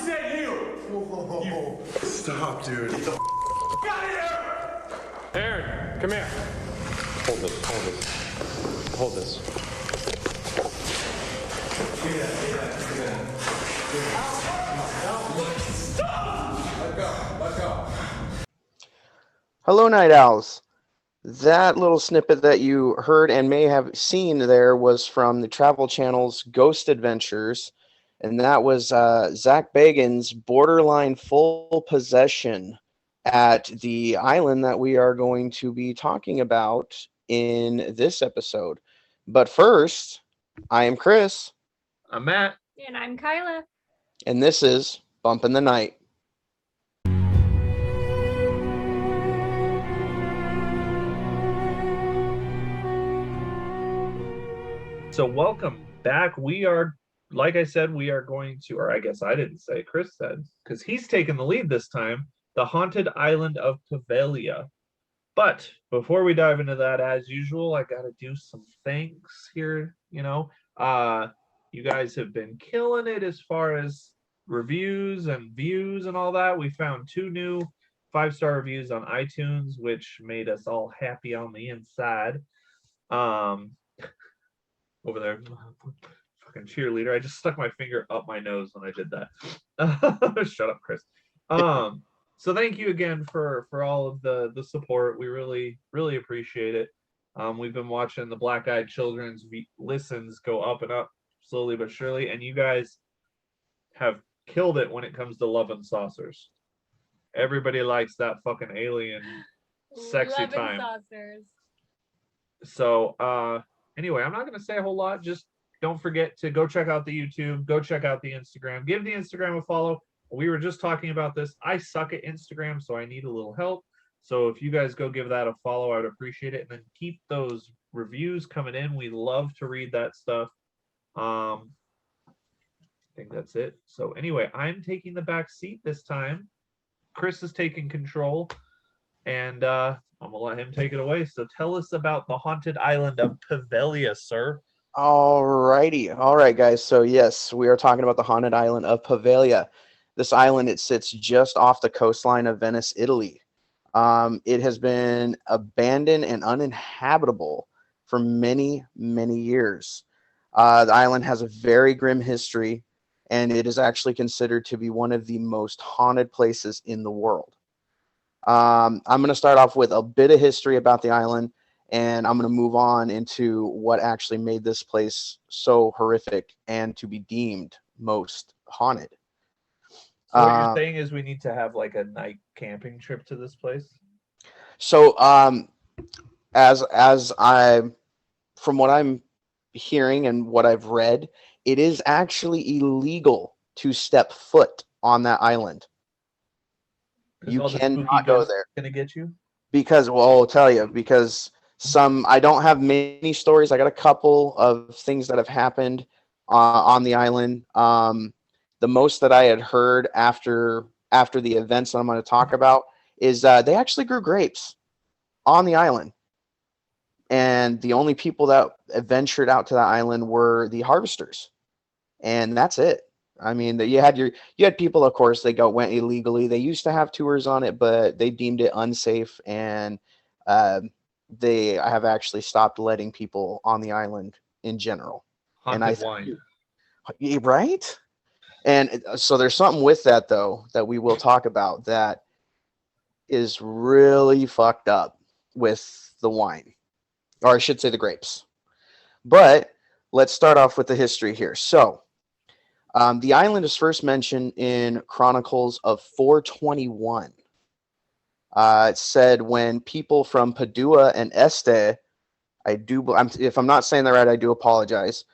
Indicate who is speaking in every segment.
Speaker 1: said you!
Speaker 2: Whoa. Stop, dude.
Speaker 1: Get the out of here!
Speaker 3: Aaron, come here. Hold this.
Speaker 1: Let go.
Speaker 4: Hello, Night Owls. That little snippet that you heard and may have seen there was from the Travel Channel's Ghost Adventures, and that was Zach Bagans' borderline full possession at the island that we are going to be talking about in this episode. But first, I am Chris.
Speaker 3: I'm Matt.
Speaker 5: And I'm Kyla.
Speaker 4: And this is Bump in the Night.
Speaker 3: So welcome back. We are, like I said, we are going to, or I guess I didn't say, Chris said, because he's taking the lead this time, the haunted island of Poveglia. But before we dive into that, as usual, I got to do some thanks here. You guys have been killing it as far as reviews and views and all that. We found 2 new 5-star reviews on iTunes, which made us all happy on the inside. Over there, fucking cheerleader. I just stuck my finger up my nose when I did that. Shut up, Chris. So thank you again for all of the support. We really appreciate it. We've been watching the Black Eyed Children's listens go up and up slowly but surely, and you guys have killed it when it comes to Love and Saucers. Everybody likes that fucking alien sexy
Speaker 5: Love and
Speaker 3: time.
Speaker 5: Saucers.
Speaker 3: So anyway, I'm not going to say a whole lot. Just don't forget to go check out the YouTube. Go check out the Instagram. Give the Instagram a follow. We were just talking about this. I suck at Instagram, so I need a little help. So if you guys go give that a follow, I would appreciate it. And then keep those reviews coming in. We love to read that stuff. I think that's it. So anyway, I'm taking the back seat this time. Chris is taking control. And I'm going to let him take it away. So tell us about the haunted island of Poveglia, sir.
Speaker 4: Alrighty. All right, guys. So yes, we are talking about the haunted island of Poveglia. This island, it sits just off the coastline of Venice, Italy. It has been abandoned and uninhabitable for many, many years. The island has a very grim history, and it is actually considered to be one of the most haunted places in the world. I'm going to start off with a bit of history about the island, and I'm going to move on into what actually made this place so horrific and to be deemed most haunted.
Speaker 3: So what you're saying is we need to have like a night camping trip to this place?
Speaker 4: So as from what I'm hearing and what I've read, it is actually illegal to step foot on that island. You cannot go there.
Speaker 3: Gonna get you?
Speaker 4: Because, well, I'll tell you, because I don't have many stories. I got a couple of things that have happened on the island. The most that I had heard after the events that I'm going to talk about is they actually grew grapes on the island. And the only people that ventured out to that island were the harvesters. And that's it. I mean, you had people, of course, went illegally. They used to have tours on it, but they deemed it unsafe, and they have actually stopped letting people on the island in general.
Speaker 3: Haunted wine,
Speaker 4: right? And so there's something with that, though, that we will talk about that is really fucked up with the wine, or I should say the grapes. But let's start off with the history here. So the island is first mentioned in Chronicles of 421. It said when people from Padua and Este, if I'm not saying that right, I do apologize,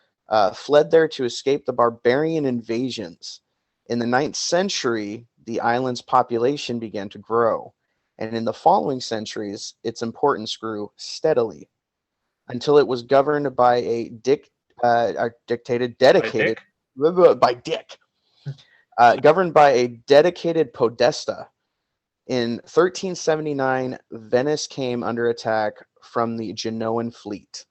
Speaker 4: fled there to escape the barbarian invasions. In the 9th century, the island's population began to grow, and in the following centuries, its importance grew steadily until it was governed by a governed by a dedicated podesta. In 1379, Venice came under attack from the Genoan fleet.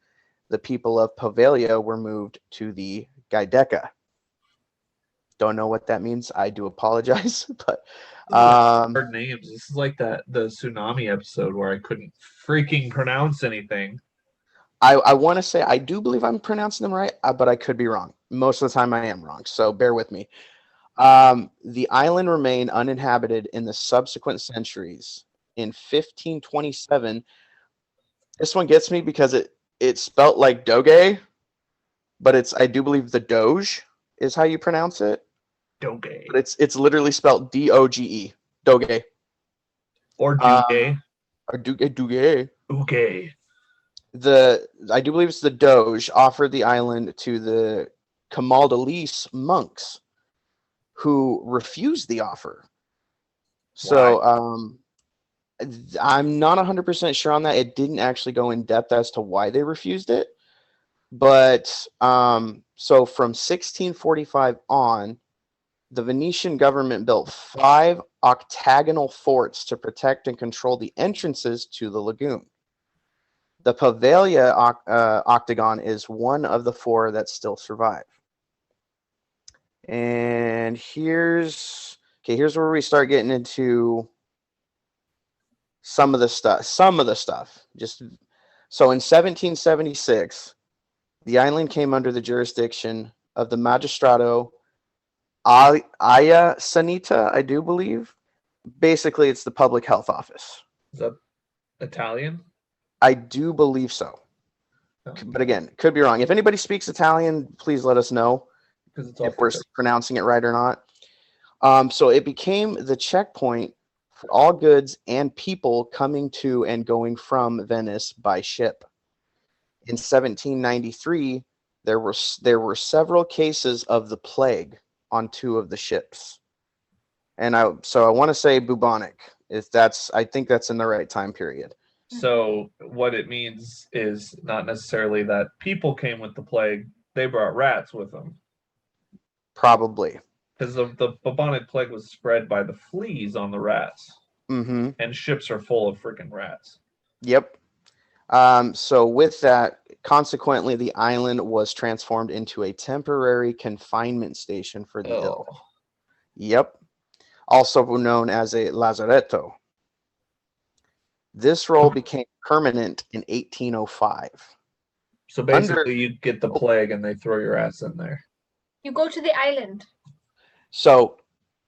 Speaker 4: The people of Poveglia were moved to the Giudecca. Don't know what that means. I do apologize, but
Speaker 3: Hard names. This is like the tsunami episode where I couldn't freaking pronounce anything.
Speaker 4: I want to say I do believe I'm pronouncing them right, but I could be wrong. Most of the time I am wrong, so bear with me. The island remained uninhabited in the subsequent centuries. In 1527, this one gets me because it's spelt like Doge, but I do believe the Doge is how you pronounce it.
Speaker 3: Doge.
Speaker 4: But it's literally spelled Doge. Doge.
Speaker 3: Or Duge.
Speaker 4: Or Doge.
Speaker 3: Uge.
Speaker 4: I do believe it's the Doge offered the island to the Camaldolese monks who refused the offer. So I'm not 100% sure on that. It didn't actually go in depth as to why they refused it. But so from 1645 on, the Venetian government built 5 octagonal forts to protect and control the entrances to the lagoon. The Poveglia octagon is one of the 4 that still survive. And here's where we start getting into some of the stuff. Just so in 1776, the island came under the jurisdiction of the Magistrato Aya Sanita, I do believe. Basically, it's the public health office.
Speaker 3: Is that Italian?
Speaker 4: I do believe so.
Speaker 3: Oh.
Speaker 4: But again, could be wrong. If anybody speaks Italian, please let us know if we're pronouncing it right or not. So it became the checkpoint for all goods and people coming to and going from Venice by ship. In 1793, there were several cases of the plague on 2 of the ships. And I want to say bubonic. I think that's in the right time period.
Speaker 3: So what it means is not necessarily that people came with the plague; they brought rats with them.
Speaker 4: Probably.
Speaker 3: Because the bubonic plague was spread by the fleas on the rats.
Speaker 4: Mm-hmm.
Speaker 3: And ships are full of freaking rats.
Speaker 4: Yep. So with that, consequently, the island was transformed into a temporary confinement station for the ill. Yep. Also known as a lazaretto. This role became permanent in 1805.
Speaker 3: So basically, you get the plague and they throw your ass in there.
Speaker 1: You go to the island.
Speaker 4: So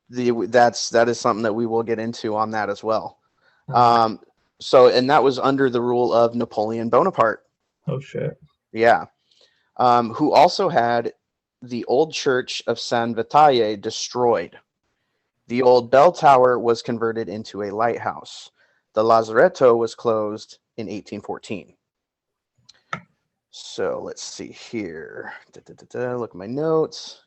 Speaker 4: that is something that we will get into on that as well. And that was under the rule of Napoleon Bonaparte.
Speaker 3: Oh shit.
Speaker 4: Yeah. Who also had the old church of San Vitaille destroyed. The old bell tower was converted into a lighthouse. The lazaretto was closed in 1814. So let's see here. Look at my notes.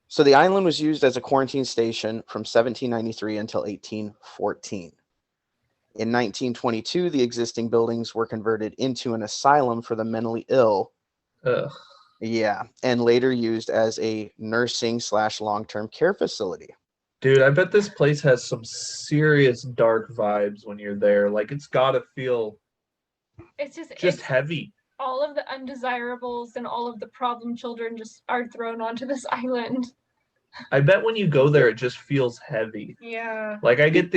Speaker 4: So the island was used as a quarantine station from 1793 until 1814. In 1922, the existing buildings were converted into an asylum for the mentally ill.
Speaker 3: Ugh.
Speaker 4: Yeah, and later used as a nursing/long-term care facility.
Speaker 3: Dude, I bet this place has some serious dark vibes when you're there. Like, it's gotta feel
Speaker 1: it's
Speaker 3: heavy.
Speaker 1: All of the undesirables and all of the problem children just are thrown onto this island.
Speaker 3: I bet when you go there, it just feels heavy.
Speaker 1: Yeah.
Speaker 3: Like, I get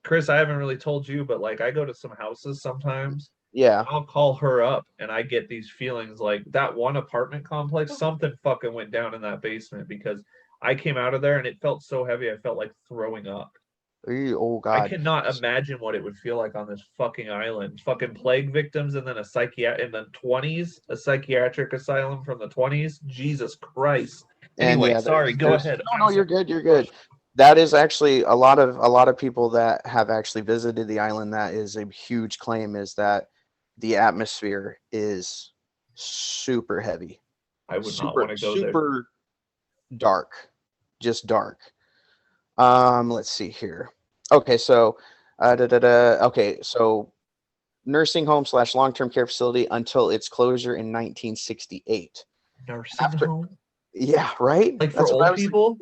Speaker 3: Chris, I haven't really told you, but like, I go to some houses sometimes.
Speaker 4: Yeah.
Speaker 3: I'll call her up and I get these feelings like that one apartment complex, something fucking went down in that basement because I came out of there and it felt so heavy. I felt like throwing up.
Speaker 4: Oh God!
Speaker 3: I cannot imagine what it would feel like on this fucking island. Fucking plague victims, and then in the 20s, a psychiatric asylum from the 20s. Jesus Christ! Anyway, sorry. Go ahead.
Speaker 4: No, you're good. You're good. That is actually a lot of people that have actually visited the island. That is a huge claim. Is that the atmosphere is super heavy.
Speaker 3: I would not want to go there.
Speaker 4: Super dark. Just dark. Let's see here. Okay, so so nursing home / long-term care facility until its closure in 1968.
Speaker 3: Nursing home?
Speaker 4: Yeah, right?
Speaker 3: Like for old people?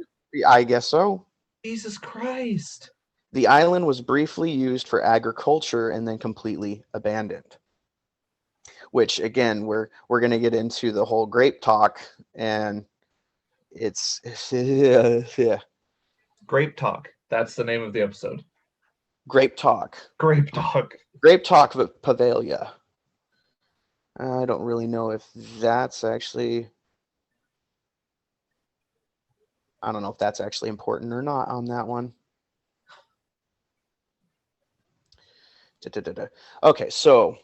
Speaker 4: I guess so.
Speaker 3: Jesus Christ.
Speaker 4: The island was briefly used for agriculture and then completely abandoned. Which again, we're going to get into the whole grape talk, and It's yeah.
Speaker 3: Grape Talk. That's the name of the episode.
Speaker 4: Grape Talk.
Speaker 3: Grape Talk.
Speaker 4: Grape Talk of Poveglia. I don't really know if that's actually. I don't know if that's actually important or not on that one. Okay, so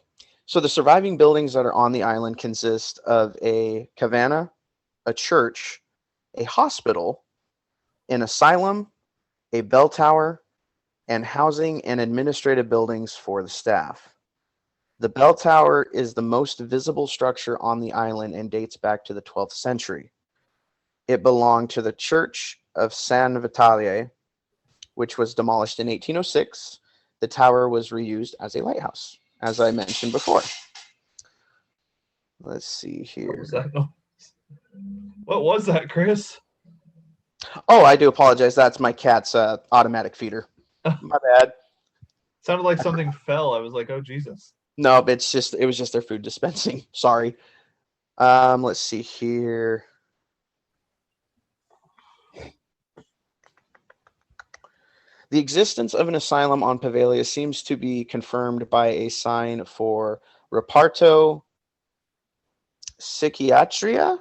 Speaker 4: the surviving buildings that are on the island consist of a cabana, a church, a hospital, an asylum, a bell tower, and housing and administrative buildings for the staff. The bell tower is the most visible structure on the island and dates back to the 12th century. It belonged to the Church of San Vitale, which was demolished in 1806. The tower was reused as a lighthouse, as I mentioned before. Let's see here.
Speaker 3: What was that noise? What was that, Chris?
Speaker 4: Oh, I do apologize. That's my cat's automatic feeder. My bad.
Speaker 3: Sounded like something fell. I was like, oh Jesus.
Speaker 4: No, it was just their food dispensing. Sorry. Let's see here. The existence of an asylum on Poveglia seems to be confirmed by a sign for Reparto Psychiatria.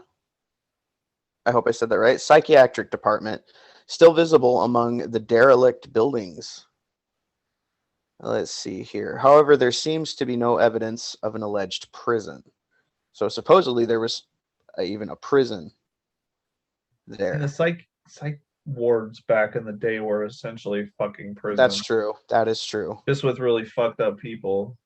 Speaker 4: I hope I said that right. Psychiatric department, still visible among the derelict buildings. Let's see here. However, there seems to be no evidence of an alleged prison. So supposedly there was even a prison there.
Speaker 3: And the psych wards back in the day were essentially fucking prisons.
Speaker 4: That's true. That is true.
Speaker 3: Just with really fucked up people.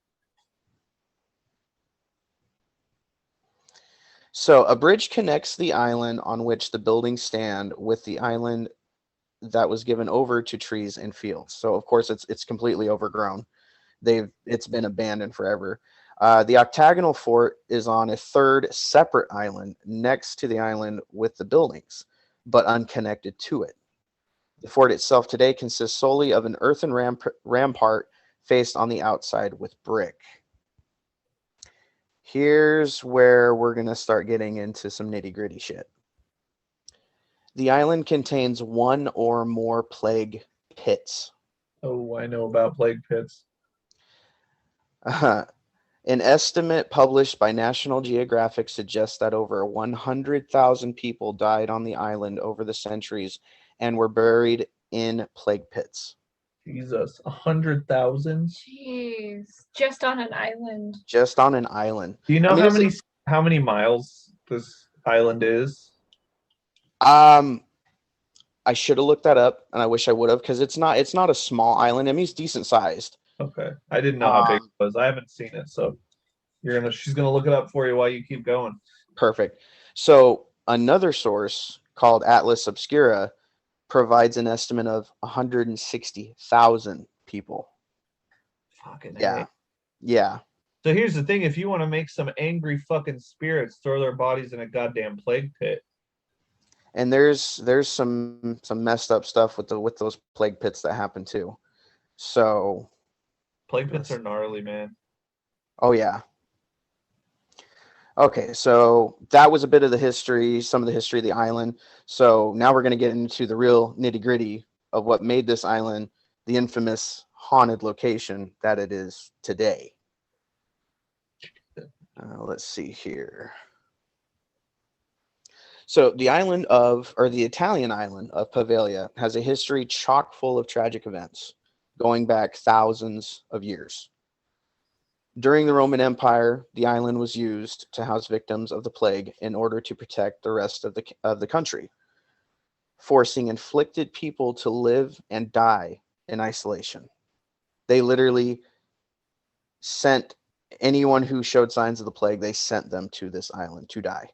Speaker 4: So a bridge connects the island on which the buildings stand with the island that was given over to trees and fields. So of course it's completely overgrown. It's been abandoned forever. The octagonal fort is on a third separate island next to the island with the buildings, but unconnected to it. The fort itself today consists solely of an earthen rampart faced on the outside with brick. Here's where we're going to start getting into some nitty-gritty shit. The island contains one or more plague pits.
Speaker 3: Oh, I know about plague pits.
Speaker 4: An estimate published by National Geographic suggests that over 100,000 people died on the island over the centuries and were buried in plague pits.
Speaker 3: Jesus, 100,000?
Speaker 1: Jeez, just on an island.
Speaker 4: Just on an island.
Speaker 3: Do you know how many miles this island is?
Speaker 4: I should have looked that up, and I wish I would have, because it's not a small island. I mean, it's decent sized.
Speaker 3: Okay, I didn't know how big it was. I haven't seen it, so she's gonna look it up for you while you keep going.
Speaker 4: Perfect. So another source called Atlas Obscura provides an estimate of 160,000 people.
Speaker 3: Fucking
Speaker 4: yeah,
Speaker 3: hey.
Speaker 4: Yeah.
Speaker 3: So here's the thing: if you want to make some angry fucking spirits throw their bodies in a goddamn plague pit.
Speaker 4: And there's some messed up stuff with those plague pits that happen too. So
Speaker 3: plague pits are gnarly, man.
Speaker 4: Oh yeah. Okay, so that was a bit of the history, some of the history of the island. So now we're going to get into the real nitty-gritty of what made this island the infamous haunted location that it is today. Let's see here. So the Italian island of Poveglia has a history chock full of tragic events going back thousands of years. During the Roman Empire, the island was used to house victims of the plague in order to protect the rest of the country, forcing inflicted people to live and die in isolation. They literally sent anyone who showed signs of the plague, they sent them to this island to die.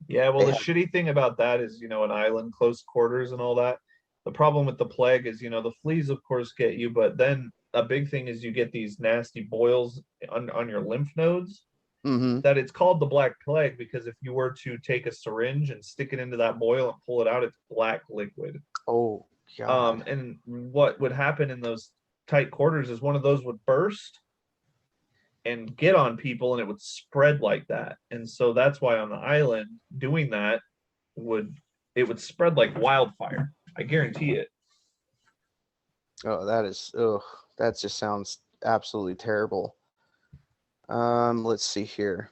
Speaker 3: Yeah, well, the shitty thing about that is, an island, close quarters and all that. The problem with the plague is, the fleas, of course, get you, but then a big thing is you get these nasty boils on your lymph nodes.
Speaker 4: Mm-hmm.
Speaker 3: That it's called the Black Plague because if you were to take a syringe and stick it into that boil and pull it out, it's black liquid.
Speaker 4: Oh, God.
Speaker 3: And what would happen in those tight quarters is one of those would burst and get on people and it would spread like that. And so that's why on the island doing that would it would spread like wildfire. I guarantee it.
Speaker 4: Oh, that just sounds absolutely terrible. Let's see here.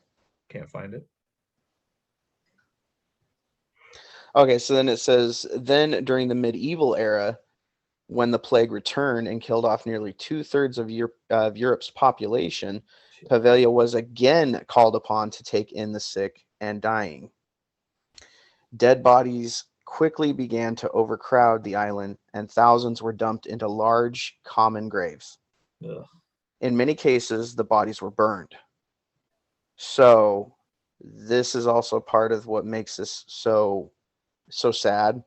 Speaker 3: Can't find it.
Speaker 4: Okay, so then it says, then during the medieval era, when the plague returned and killed off nearly 2/3 of Europe's population, Poveglia was again called upon to take in the sick and dying. Dead bodies quickly began to overcrowd the island, and thousands were dumped into large common graves.
Speaker 3: Ugh.
Speaker 4: In many cases, the bodies were burned. So this is also part of what makes this so sad.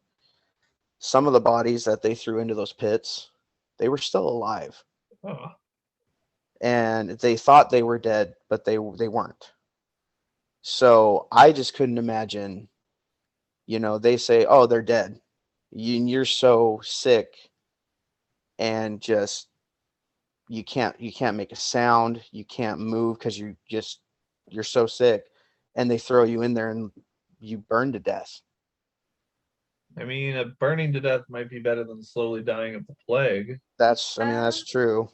Speaker 4: Some of the bodies that they threw into those pits, they were still alive.
Speaker 3: Oh.
Speaker 4: And they thought they were dead, but they weren't. So I just couldn't imagine, they say, oh, they're dead. You're so sick and just you can't make a sound, you can't move because you're so sick, and they throw you in there and you burn to death.
Speaker 3: I mean, a burning to death might be better than slowly dying of the plague.
Speaker 4: That's true.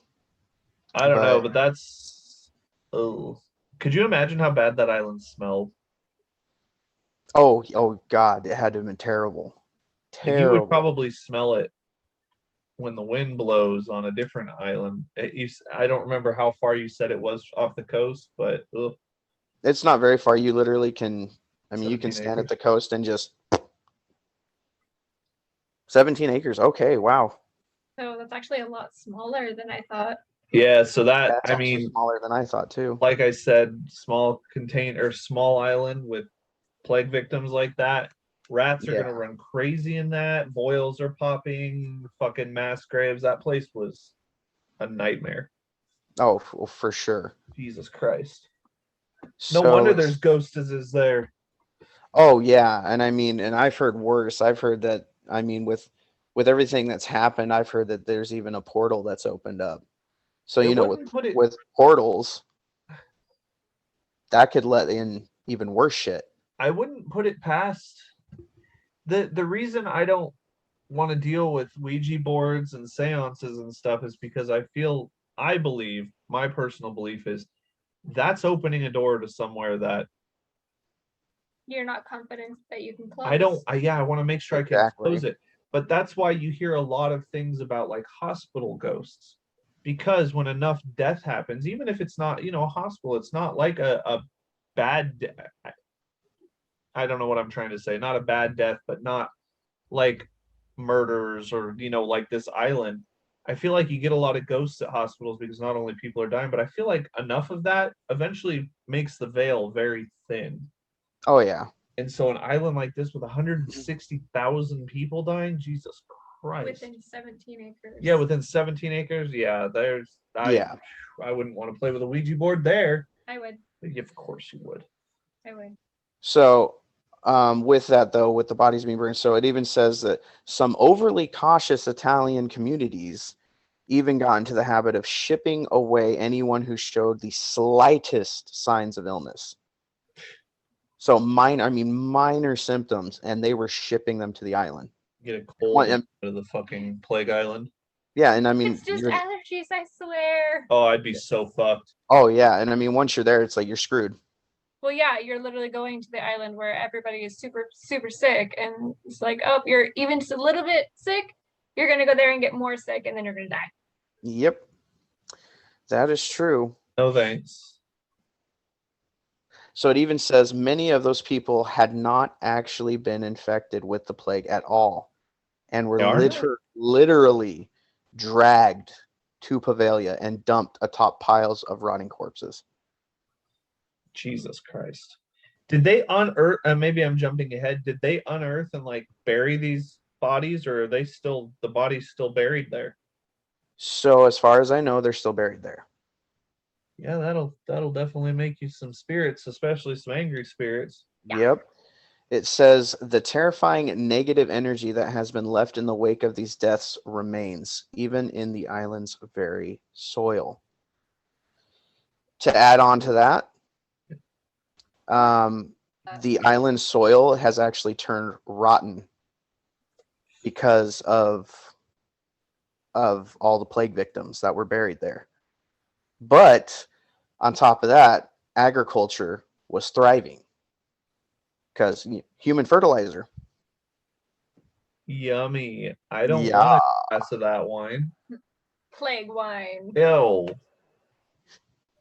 Speaker 3: I don't know, but that's could you imagine how bad that island smelled?
Speaker 4: Oh God, it had to have been terrible.
Speaker 3: Like, you would probably smell it when the wind blows on a different island. I don't remember how far you said it was off the coast, but
Speaker 4: it's not very far. You literally can, you can
Speaker 3: 17
Speaker 4: stand at
Speaker 3: acres.
Speaker 4: the coast and just 17 acres. Okay, wow.
Speaker 1: So that's actually a lot smaller than I thought.
Speaker 3: Yeah, so that,
Speaker 4: That's
Speaker 3: I
Speaker 4: actually
Speaker 3: mean,
Speaker 4: smaller than I thought too.
Speaker 3: like I said, small island with plague victims like that. Rats are gonna run crazy in that. Boils are popping, fucking mass graves. That place was a nightmare.
Speaker 4: Oh, for sure.
Speaker 3: Jesus Christ.
Speaker 4: So,
Speaker 3: No wonder there's ghostesses there.
Speaker 4: Oh yeah, and and I've heard worse. I've heard that, with everything that's happened, I've heard that there's even a portal that's opened up. So, with portals, that could let in even worse shit.
Speaker 3: I wouldn't put it past the reason I don't want to deal with Ouija boards and seances and stuff is because I believe, my personal belief is that's opening a door to somewhere that
Speaker 1: you're not confident that you can close.
Speaker 3: I want to make sure I can close
Speaker 4: Exactly.
Speaker 3: it. But that's why you hear a lot of things about like hospital ghosts. Because when enough death happens, even if it's not, a hospital, it's not like a bad I don't know what I'm trying to say. Not a bad death, but not like murders or, like this island. I feel like you get a lot of ghosts at hospitals because not only people are dying, but I feel like enough of that eventually makes the veil very thin.
Speaker 4: Oh yeah.
Speaker 3: And so an island like this with 160,000 people dying, Jesus Christ.
Speaker 1: Within 17 acres.
Speaker 3: Yeah, within 17 acres. Yeah, I wouldn't want to play with a Ouija board there.
Speaker 1: I would.
Speaker 3: Of course you would.
Speaker 1: I would.
Speaker 4: So, with that though, with the bodies being burned, so it even says that some overly cautious Italian communities even got into the habit of shipping away anyone who showed the slightest signs of illness. So minor symptoms, and they were shipping them to the island.
Speaker 3: Get a cold out of the fucking plague island.
Speaker 4: Yeah, and
Speaker 1: it's just allergies, I swear.
Speaker 3: Oh, I'd be so fucked.
Speaker 4: Oh yeah, and once you're there, it's like you're screwed.
Speaker 1: Well, yeah, you're literally going to the island where everybody is super, super sick, and it's like, oh, you're even just a little bit sick, you're gonna go there and get more sick, and then you're gonna die.
Speaker 4: Yep, that is true.
Speaker 3: No thanks.
Speaker 4: So it even says many of those people had not actually been infected with the plague at all, and were literally dragged to Poveglia and dumped atop piles of rotting corpses.
Speaker 3: Jesus Christ. Did they unearth, maybe I'm jumping ahead, did they unearth and like bury these bodies, or are the bodies still buried there?
Speaker 4: So as far as I know, they're still buried there.
Speaker 3: Yeah, that'll definitely make you some spirits, especially some angry spirits.
Speaker 4: Yep. It says the terrifying negative energy that has been left in the wake of these deaths remains, even in the island's very soil. To add on to that, the island soil has actually turned rotten because of all the plague victims that were buried there. But on top of that, agriculture was thriving because human fertilizer.
Speaker 3: Yummy. I don't
Speaker 4: Yeah.
Speaker 3: want a glass of that wine.
Speaker 1: Plague wine.
Speaker 3: Ew.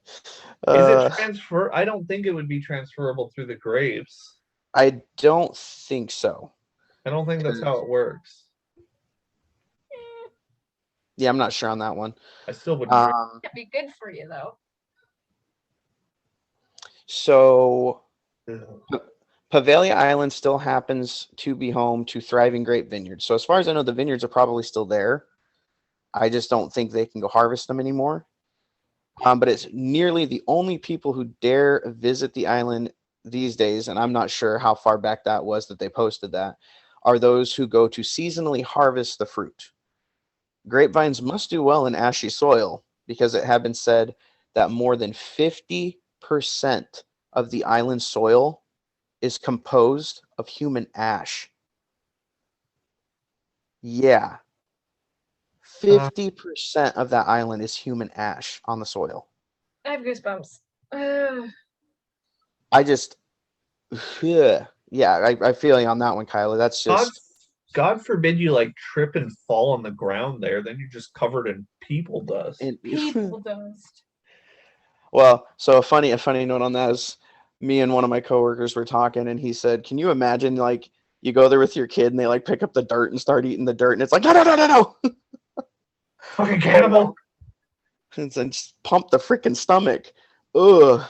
Speaker 3: Is
Speaker 4: Uh,
Speaker 3: it transfer? I don't think it would be transferable through the grapes.
Speaker 4: I don't think so.
Speaker 3: I don't think that's how it works.
Speaker 4: Yeah, I'm not sure on that one.
Speaker 3: I still wouldn't drink.
Speaker 1: It'd be good for you though.
Speaker 4: So
Speaker 3: Ew.
Speaker 4: Poveglia Island still happens to be home to thriving grape vineyards. So as far as I know, the vineyards are probably still there. I just don't think they can go harvest them anymore. But it's nearly the only people who dare visit the island these days, and I'm not sure how far back that was that they posted that, are those who go to seasonally harvest the fruit. Grapevines must do well in ashy soil because it had been said that more than 50% of the island soil is composed of human ash. Yeah. 50% of that island is human ash on the soil.
Speaker 1: I have goosebumps. Ugh.
Speaker 4: I just, yeah, I feel you on that one, Kyla. That's just,
Speaker 3: God forbid you like trip and fall on the ground there. Then you're just covered in people dust.
Speaker 1: People dust.
Speaker 4: Well, so a funny note on that is me and one of my coworkers were talking, and he said, "Can you imagine like you go there with your kid and they like pick up the dirt and start eating the dirt, and it's like no."
Speaker 3: Fucking cannibal.
Speaker 4: And just pump the freaking stomach. Ugh.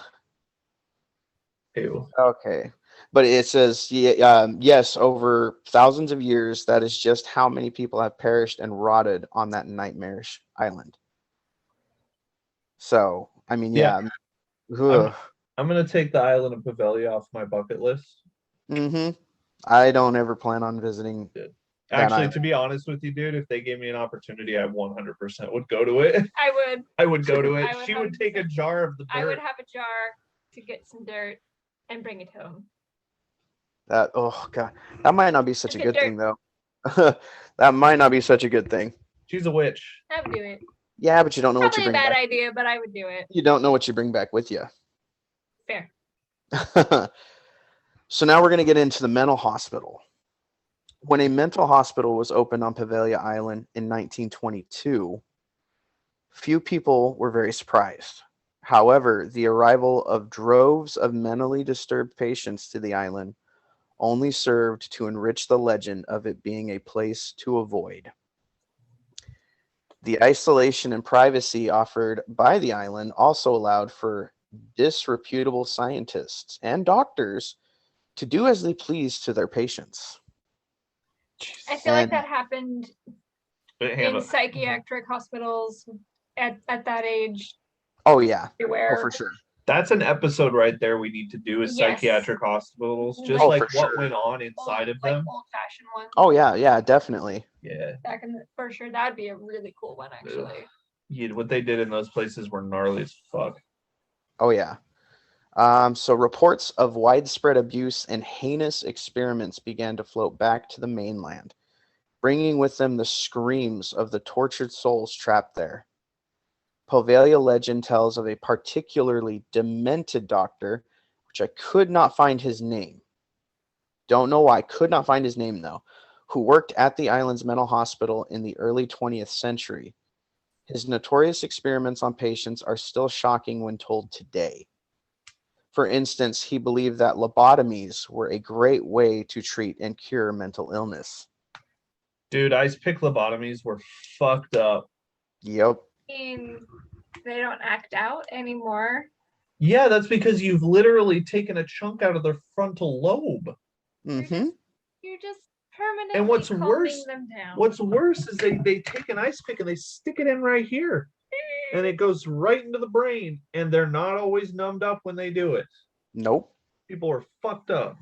Speaker 3: Ew.
Speaker 4: Okay. But it says, yes, over thousands of years, that is just how many people have perished and rotted on that nightmarish island. So, I mean, yeah.
Speaker 3: I'm going to take the island of Poveglia off my bucket list.
Speaker 4: Mm-hmm. I don't ever plan on visiting.
Speaker 3: Actually, to be honest with you, dude, if they gave me an opportunity, I 100% would go to it.
Speaker 1: I would.
Speaker 3: I would go to it.
Speaker 1: I would
Speaker 3: She would take a jar of the dirt.
Speaker 1: I would have a jar to get some dirt and bring it home.
Speaker 4: That, oh, God. That might not be such a
Speaker 1: Okay,
Speaker 4: good
Speaker 1: dirt.
Speaker 4: thing, though. That might not be such a good thing.
Speaker 3: She's a witch.
Speaker 1: I would do it.
Speaker 4: Yeah, but you don't know what you
Speaker 1: Probably a
Speaker 4: bring
Speaker 1: bad
Speaker 4: back.
Speaker 1: idea, but I would do it.
Speaker 4: You don't know what you bring back with you.
Speaker 1: Fair.
Speaker 4: So now we're going to get into the mental hospital. When a mental hospital was opened on Poveglia Island in 1922, few people were very surprised. However, the arrival of droves of mentally disturbed patients to the island only served to enrich the legend of it being a place to avoid. The isolation and privacy offered by the island also allowed for disreputable scientists and doctors to do as they pleased to their patients.
Speaker 1: I feel like
Speaker 4: And-
Speaker 1: that happened in psychiatric hospitals at that age
Speaker 4: Oh, yeah.
Speaker 1: everywhere.
Speaker 4: Oh, for sure.
Speaker 3: That's an episode right there we need to do is
Speaker 1: Yes.
Speaker 3: psychiatric hospitals. Just
Speaker 4: Oh,
Speaker 3: like
Speaker 4: for
Speaker 3: what
Speaker 4: sure.
Speaker 3: went on inside of them.
Speaker 1: Old-fashioned ones.
Speaker 4: Oh, yeah, definitely.
Speaker 3: Yeah.
Speaker 1: Back in for sure, that'd be a really cool one, actually.
Speaker 3: Yeah. What they did in those places were gnarly as fuck.
Speaker 4: Oh, yeah. So reports of widespread abuse and heinous experiments began to float back to the mainland, bringing with them the screams of the tortured souls trapped there. Poveglia legend tells of a particularly demented doctor, which I could not find his name. Don't know why. Could not find his name, though, who worked at the island's mental hospital in the early 20th century. His notorious experiments on patients are still shocking when told today. For instance, he believed that lobotomies were a great way to treat and cure mental illness.
Speaker 3: Dude, ice pick lobotomies were fucked up.
Speaker 4: Yep.
Speaker 1: And they don't act out anymore.
Speaker 3: Yeah, that's because you've literally taken a chunk out of their frontal lobe.
Speaker 4: Mm-hmm.
Speaker 1: You're just permanently
Speaker 3: And what's
Speaker 1: calming
Speaker 3: worse-
Speaker 1: them down.
Speaker 3: What's worse is they take an ice pick and they stick it in right here. And it goes right into the brain. And they're not always numbed up when they do it.
Speaker 4: Nope.
Speaker 3: People are fucked up.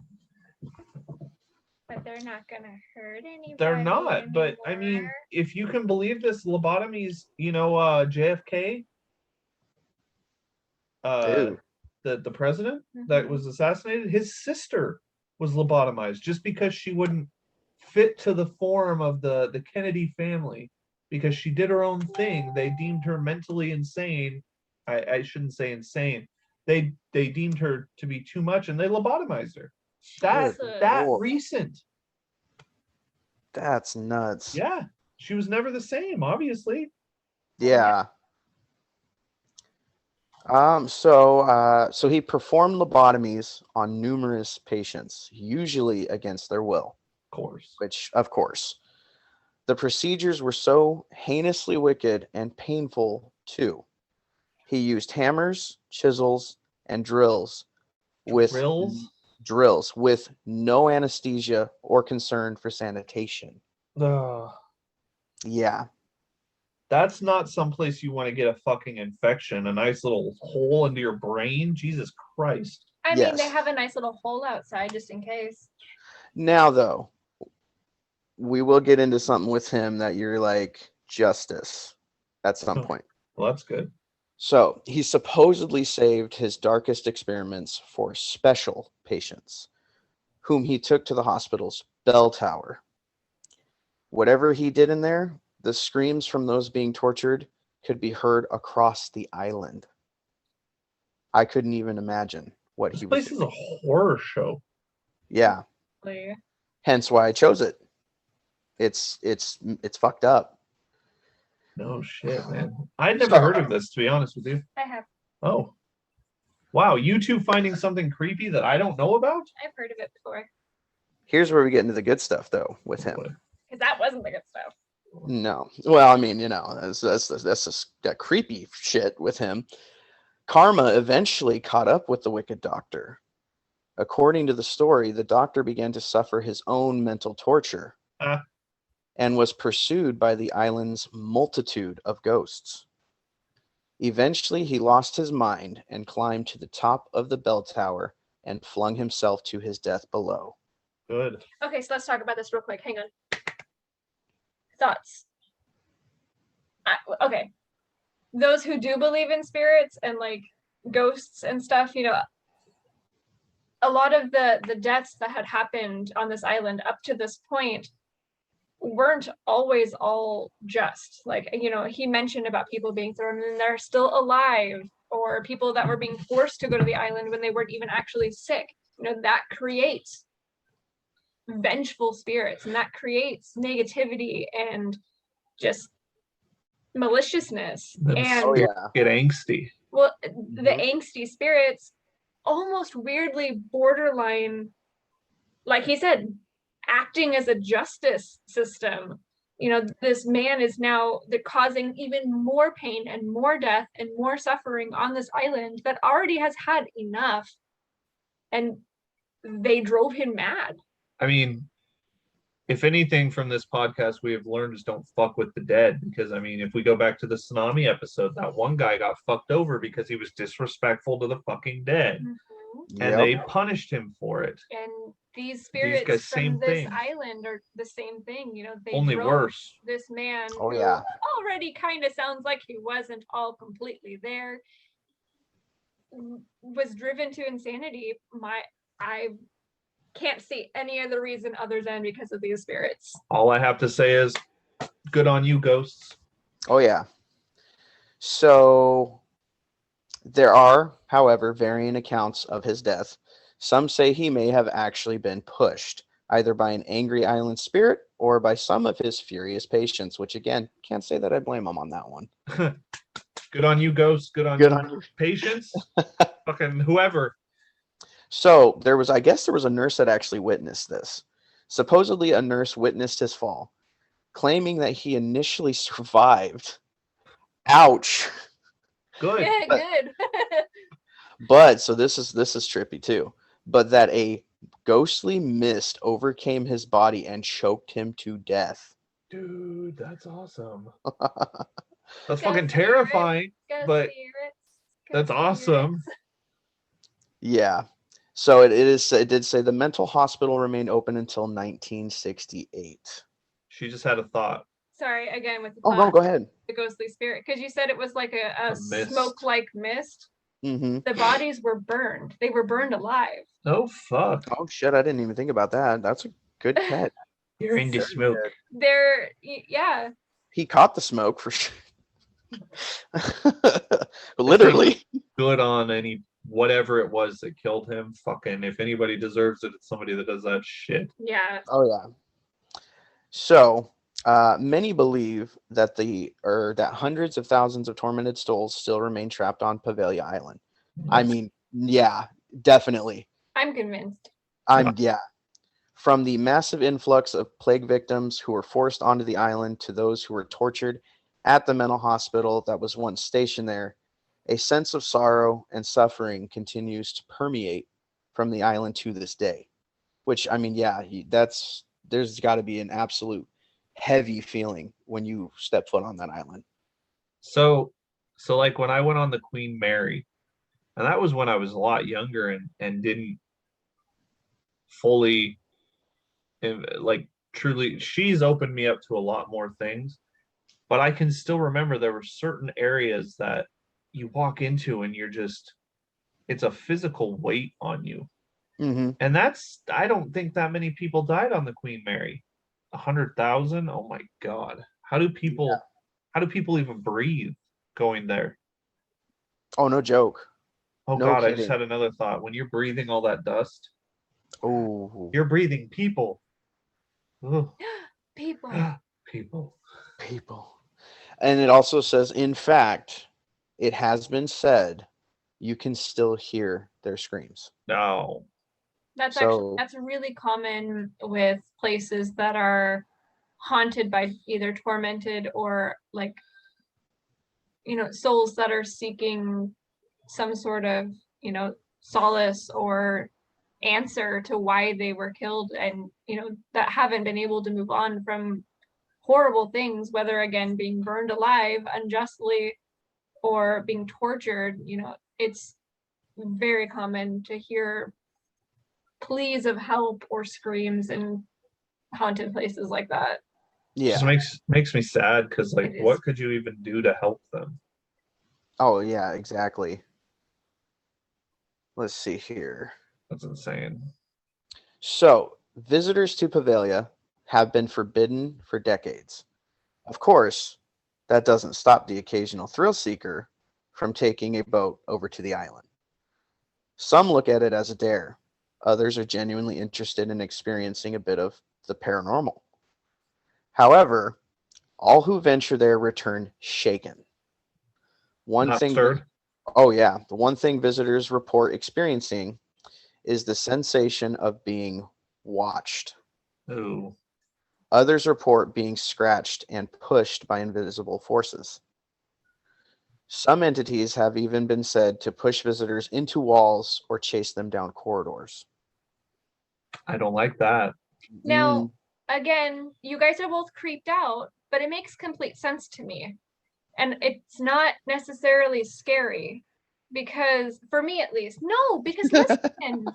Speaker 1: But they're not gonna hurt anybody.
Speaker 3: They're not. But I mean,
Speaker 1: anymore.
Speaker 3: if you can believe this, lobotomies, JFK,
Speaker 4: Ew.
Speaker 3: the president that was assassinated, his sister was lobotomized just because she wouldn't fit to the form of the Kennedy family because she did her own thing. They deemed her mentally insane. I shouldn't say insane. They deemed her to be too much and they lobotomized her. That
Speaker 4: Good
Speaker 3: that
Speaker 4: Lord.
Speaker 3: recent.
Speaker 4: That's nuts.
Speaker 3: Yeah. She was never the same, obviously.
Speaker 4: Yeah. So he performed lobotomies on numerous patients, usually against their will,
Speaker 3: Of course.
Speaker 4: which, of course, the procedures were so heinously wicked and painful, too. He used hammers, chisels, and drills with no anesthesia or concern for sanitation.
Speaker 3: Ugh.
Speaker 4: Yeah.
Speaker 3: That's not someplace you want to get a fucking infection, a nice little hole into your brain. Jesus Christ.
Speaker 1: I mean, they
Speaker 4: Yes.
Speaker 1: have a nice little hole outside just in case.
Speaker 4: Now, though, we will get into something with him that you're like, justice at some point.
Speaker 3: Well, that's good.
Speaker 4: So he supposedly saved his darkest experiments for special patients, whom he took to the hospital's bell tower. Whatever he did in there, the screams from those being tortured could be heard across the island. I couldn't even imagine what
Speaker 3: This
Speaker 4: he
Speaker 3: place
Speaker 4: was
Speaker 3: is
Speaker 4: doing.
Speaker 3: a horror show.
Speaker 4: Yeah,
Speaker 1: Like,
Speaker 4: hence why I chose it. It's fucked up.
Speaker 3: No shit, man. I'd never heard of this, to be honest with you.
Speaker 1: I have.
Speaker 3: Oh. Wow, you two finding something creepy that I don't know about?
Speaker 1: I've heard of it before.
Speaker 4: Here's where we get into the good stuff, though, with him.
Speaker 1: Because that wasn't the good stuff.
Speaker 4: No. Well, I mean, that's just that creepy shit with him. Karma eventually caught up with the wicked doctor. According to the story, the doctor began to suffer his own mental torture and was pursued by the island's multitude of ghosts. Eventually, he lost his mind and climbed to the top of the bell tower and flung himself to his death below.
Speaker 3: Good.
Speaker 1: Okay, so let's talk about this real quick. Hang on. Thoughts. Okay. Those who do believe in spirits and like ghosts and stuff, a lot of the deaths that had happened on this island up to this point weren't always all just. Like, he mentioned about people being thrown and they're still alive, or people that were being forced to go to the island when they weren't even actually sick. That creates vengeful spirits, and that creates negativity and just maliciousness. And
Speaker 3: get angsty.
Speaker 1: Well, the angsty spirits almost weirdly borderline, like he said, acting as a justice system. This man is now causing even more pain and more death and more suffering on this island that already has had enough, and they drove him mad.
Speaker 3: I mean, if anything from this podcast we have learned is don't fuck with the dead, because I mean, if we go back to the tsunami episode, that one guy got fucked over because he was disrespectful to the fucking dead. And they punished him for it.
Speaker 1: And these spirits from this island are the same thing. They
Speaker 3: only
Speaker 1: drove
Speaker 3: worse.
Speaker 1: This man
Speaker 4: who
Speaker 1: already kind of sounds like he wasn't all completely there, was driven to insanity. I can't see any other reason other than because of these spirits.
Speaker 3: All I have to say is good on you, ghosts.
Speaker 4: Oh yeah. So there are, however, varying accounts of his death. Some say he may have actually been pushed, either by an angry island spirit or by some of his furious patients, which again, can't say that I blame him on that one.
Speaker 3: Good on you, ghosts. Good on you, patients. Fucking whoever.
Speaker 4: So I guess there was a nurse that actually witnessed this. Supposedly a nurse witnessed his fall, claiming that he initially survived. Ouch.
Speaker 3: Good.
Speaker 1: Yeah, good.
Speaker 4: But so this is trippy too. But that a ghostly mist overcame his body and choked him to death.
Speaker 3: Dude, that's awesome. That's fucking terrifying, but that's awesome.
Speaker 4: Yeah. So it did say the mental hospital remained open until 1968.
Speaker 3: She just had a thought.
Speaker 1: Sorry, again with the
Speaker 4: no, go ahead.
Speaker 1: The ghostly spirit, because you said it was like a smoke-like mist.
Speaker 4: Mm-hmm.
Speaker 1: The bodies were burned. They were burned alive.
Speaker 3: Oh fuck!
Speaker 4: Oh shit! I didn't even think about that. That's a good catch.
Speaker 3: You're in the
Speaker 4: Very
Speaker 3: smoke.
Speaker 1: They're, yeah.
Speaker 4: He caught the smoke for sure. Literally.
Speaker 3: Good on any whatever it was that killed him. Fucking, if anybody deserves it, it's somebody that does that shit.
Speaker 1: Yeah.
Speaker 4: Oh yeah. So many believe that that hundreds of thousands of tormented souls still remain trapped on Poveglia Island. I mean, yeah, definitely.
Speaker 1: I'm convinced.
Speaker 4: Yeah. From the massive influx of plague victims who were forced onto the island to those who were tortured at the mental hospital that was once stationed there, a sense of sorrow and suffering continues to permeate from the island to this day. Which, I mean, yeah, there's got to be an absolute heavy feeling when you step foot on that island.
Speaker 3: So like when I went on the Queen Mary, and that was when I was a lot younger and didn't fully like truly. She's opened me up to a lot more things, but I can still remember there were certain areas that you walk into and it's a physical weight on you.
Speaker 4: Mm-hmm.
Speaker 3: And I don't think that many people died on the Queen Mary. 100,000? Oh my God. How do people even breathe going there?
Speaker 4: Oh, no joke.
Speaker 3: Oh
Speaker 4: No
Speaker 3: God, I just
Speaker 4: kidding.
Speaker 3: had another thought. When you're breathing all that dust,
Speaker 4: Oh,
Speaker 3: you're breathing people. Ugh.
Speaker 1: People.
Speaker 3: People.
Speaker 4: people. And it also says, in fact, it has been said you can still hear their screams.
Speaker 3: No.
Speaker 1: That's
Speaker 4: So-
Speaker 1: really common with places that are haunted by either tormented or like, souls that are seeking some sort of, solace or answer to why they were killed, and that haven't been able to move on from horrible things, whether again being burned alive unjustly or being tortured. It's very common to hear pleas of help or screams in haunted places like that.
Speaker 4: Yeah.
Speaker 3: Just makes me sad because like
Speaker 1: It is.
Speaker 3: what could you even do to help them?
Speaker 4: Oh, yeah, exactly. Let's see here.
Speaker 3: That's insane.
Speaker 4: So, visitors to Poveglia have been forbidden for decades. Of course, that doesn't stop the occasional thrill seeker from taking a boat over to the island. Some look at it as a dare. Others are genuinely interested in experiencing a bit of the paranormal. However, all who venture there return shaken.
Speaker 3: Not stirred.
Speaker 4: Oh yeah, the one thing visitors report experiencing is the sensation of being watched.
Speaker 3: Ooh.
Speaker 4: Others report being scratched and pushed by invisible forces. Some entities have even been said to push visitors into walls or chase them down corridors.
Speaker 3: I don't like that.
Speaker 1: Now, again, you guys are both creeped out, but it makes complete sense to me. And it's not necessarily scary, because for me at least, no, because listen,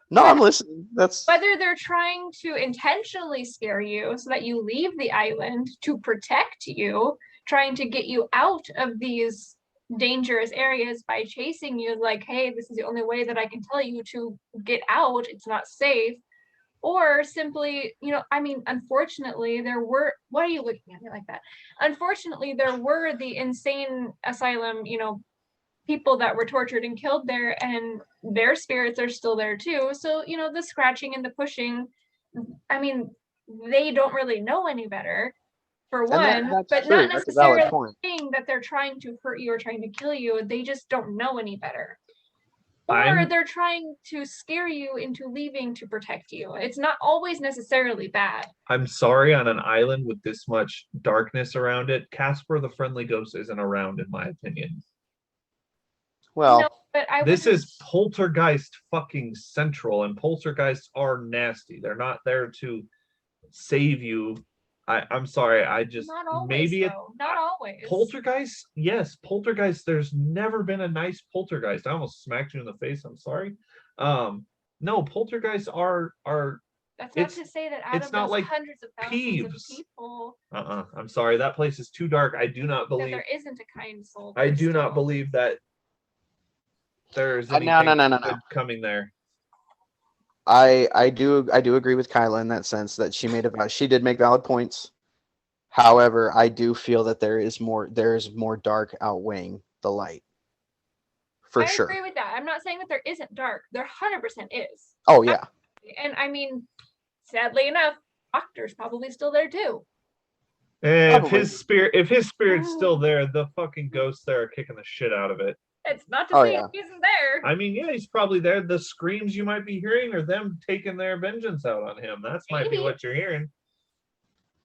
Speaker 4: No, I'm listening. That's
Speaker 1: whether they're trying to intentionally scare you so that you leave the island to protect you, trying to get you out of these dangerous areas by chasing you, like, hey, this is the only way that I can tell you to get out, it's not safe. Or simply, unfortunately, what are you looking at me like that? Unfortunately, there were the insane asylum, people that were tortured and killed there, and their spirits are still there too. So, the scratching and the pushing, they don't really know any better, for one,
Speaker 4: that's
Speaker 1: but
Speaker 4: true.
Speaker 1: not
Speaker 4: That's a valid
Speaker 1: necessarily
Speaker 4: point.
Speaker 1: saying that they're trying to hurt you or trying to kill you. They just don't know any better. Or they're trying to scare you into leaving to protect you. It's not always necessarily bad.
Speaker 3: I'm sorry, on an island with this much darkness around it, Casper the Friendly Ghost isn't around, in my opinion.
Speaker 4: Well,
Speaker 1: No, but
Speaker 3: this is poltergeist fucking central, and poltergeists are nasty. They're not there to save you. I'm sorry. I just
Speaker 1: not always,
Speaker 3: maybe it,
Speaker 1: though. Not always.
Speaker 3: poltergeist. Yes, poltergeist. There's never been a nice poltergeist. I almost smacked you in the face. I'm sorry. No, poltergeists are
Speaker 1: That's not
Speaker 3: It's
Speaker 1: to say that out
Speaker 3: it's
Speaker 1: of
Speaker 3: not
Speaker 1: those
Speaker 3: like
Speaker 1: hundreds of thousands of
Speaker 3: Peeves.
Speaker 1: people,
Speaker 3: I'm sorry, that place is too dark. I do not
Speaker 1: that
Speaker 3: believe.
Speaker 1: there isn't a kind soul.
Speaker 3: I
Speaker 1: There's
Speaker 3: do not
Speaker 1: still-
Speaker 3: believe that there's
Speaker 4: No.
Speaker 3: anything good coming there.
Speaker 4: I do agree with Kyla in that sense that she did make valid points. However, I do feel that there is more dark outweighing the light. For
Speaker 1: I
Speaker 4: sure.
Speaker 1: agree with that. I'm not saying that there isn't dark. There 100% is.
Speaker 4: Oh yeah.
Speaker 1: And I mean, sadly enough, Doctor's probably still there too.
Speaker 3: If
Speaker 4: Probably.
Speaker 3: his spirit's still there, the fucking ghosts there are kicking the shit out of it.
Speaker 1: It's not to
Speaker 4: Oh,
Speaker 1: say
Speaker 4: yeah.
Speaker 1: he isn't there.
Speaker 3: I mean, yeah, he's probably there. The screams you might be hearing are them taking their vengeance out on him. That might be
Speaker 1: Maybe.
Speaker 3: what you're hearing.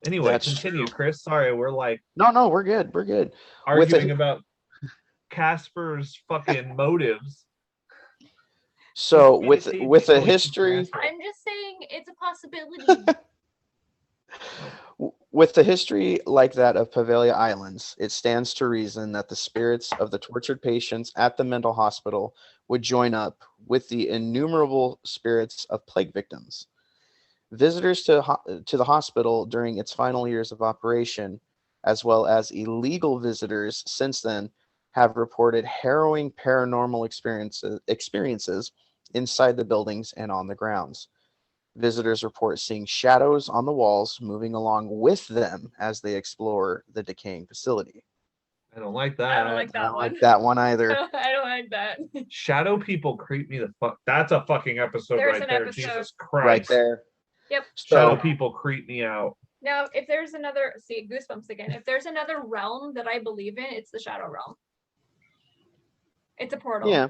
Speaker 3: Anyway,
Speaker 4: That's
Speaker 3: continue,
Speaker 4: true.
Speaker 3: Chris. Sorry, we're like
Speaker 4: No, we're good. We're good.
Speaker 3: arguing about Casper's fucking motives.
Speaker 4: So with
Speaker 3: Communicate
Speaker 4: with a
Speaker 3: between
Speaker 4: history
Speaker 3: Casper.
Speaker 1: I'm just saying it's a possibility.
Speaker 4: with the history like that of Poveglia Islands, it stands to reason that the spirits of the tortured patients at the mental hospital would join up with the innumerable spirits of plague victims. Visitors to the hospital during its final years of operation, as well as illegal visitors since then, have reported harrowing paranormal experiences inside the buildings and on the grounds. Visitors report seeing shadows on the walls moving along with them as they explore the decaying facility.
Speaker 3: I don't like that.
Speaker 1: I don't like
Speaker 4: I
Speaker 1: that
Speaker 4: don't
Speaker 1: one.
Speaker 4: like that one either.
Speaker 1: I don't like that.
Speaker 3: Shadow people creep me the fuck. That's a fucking episode
Speaker 1: There's
Speaker 3: right
Speaker 1: an
Speaker 3: there.
Speaker 1: episode.
Speaker 3: Jesus Christ.
Speaker 4: Right there.
Speaker 1: Yep.
Speaker 3: Shadow
Speaker 4: So
Speaker 3: people creep me out.
Speaker 1: Now, if there's another, see, goosebumps again. If there's another realm that I believe in, it's the shadow realm. It's a portal.
Speaker 4: yeah.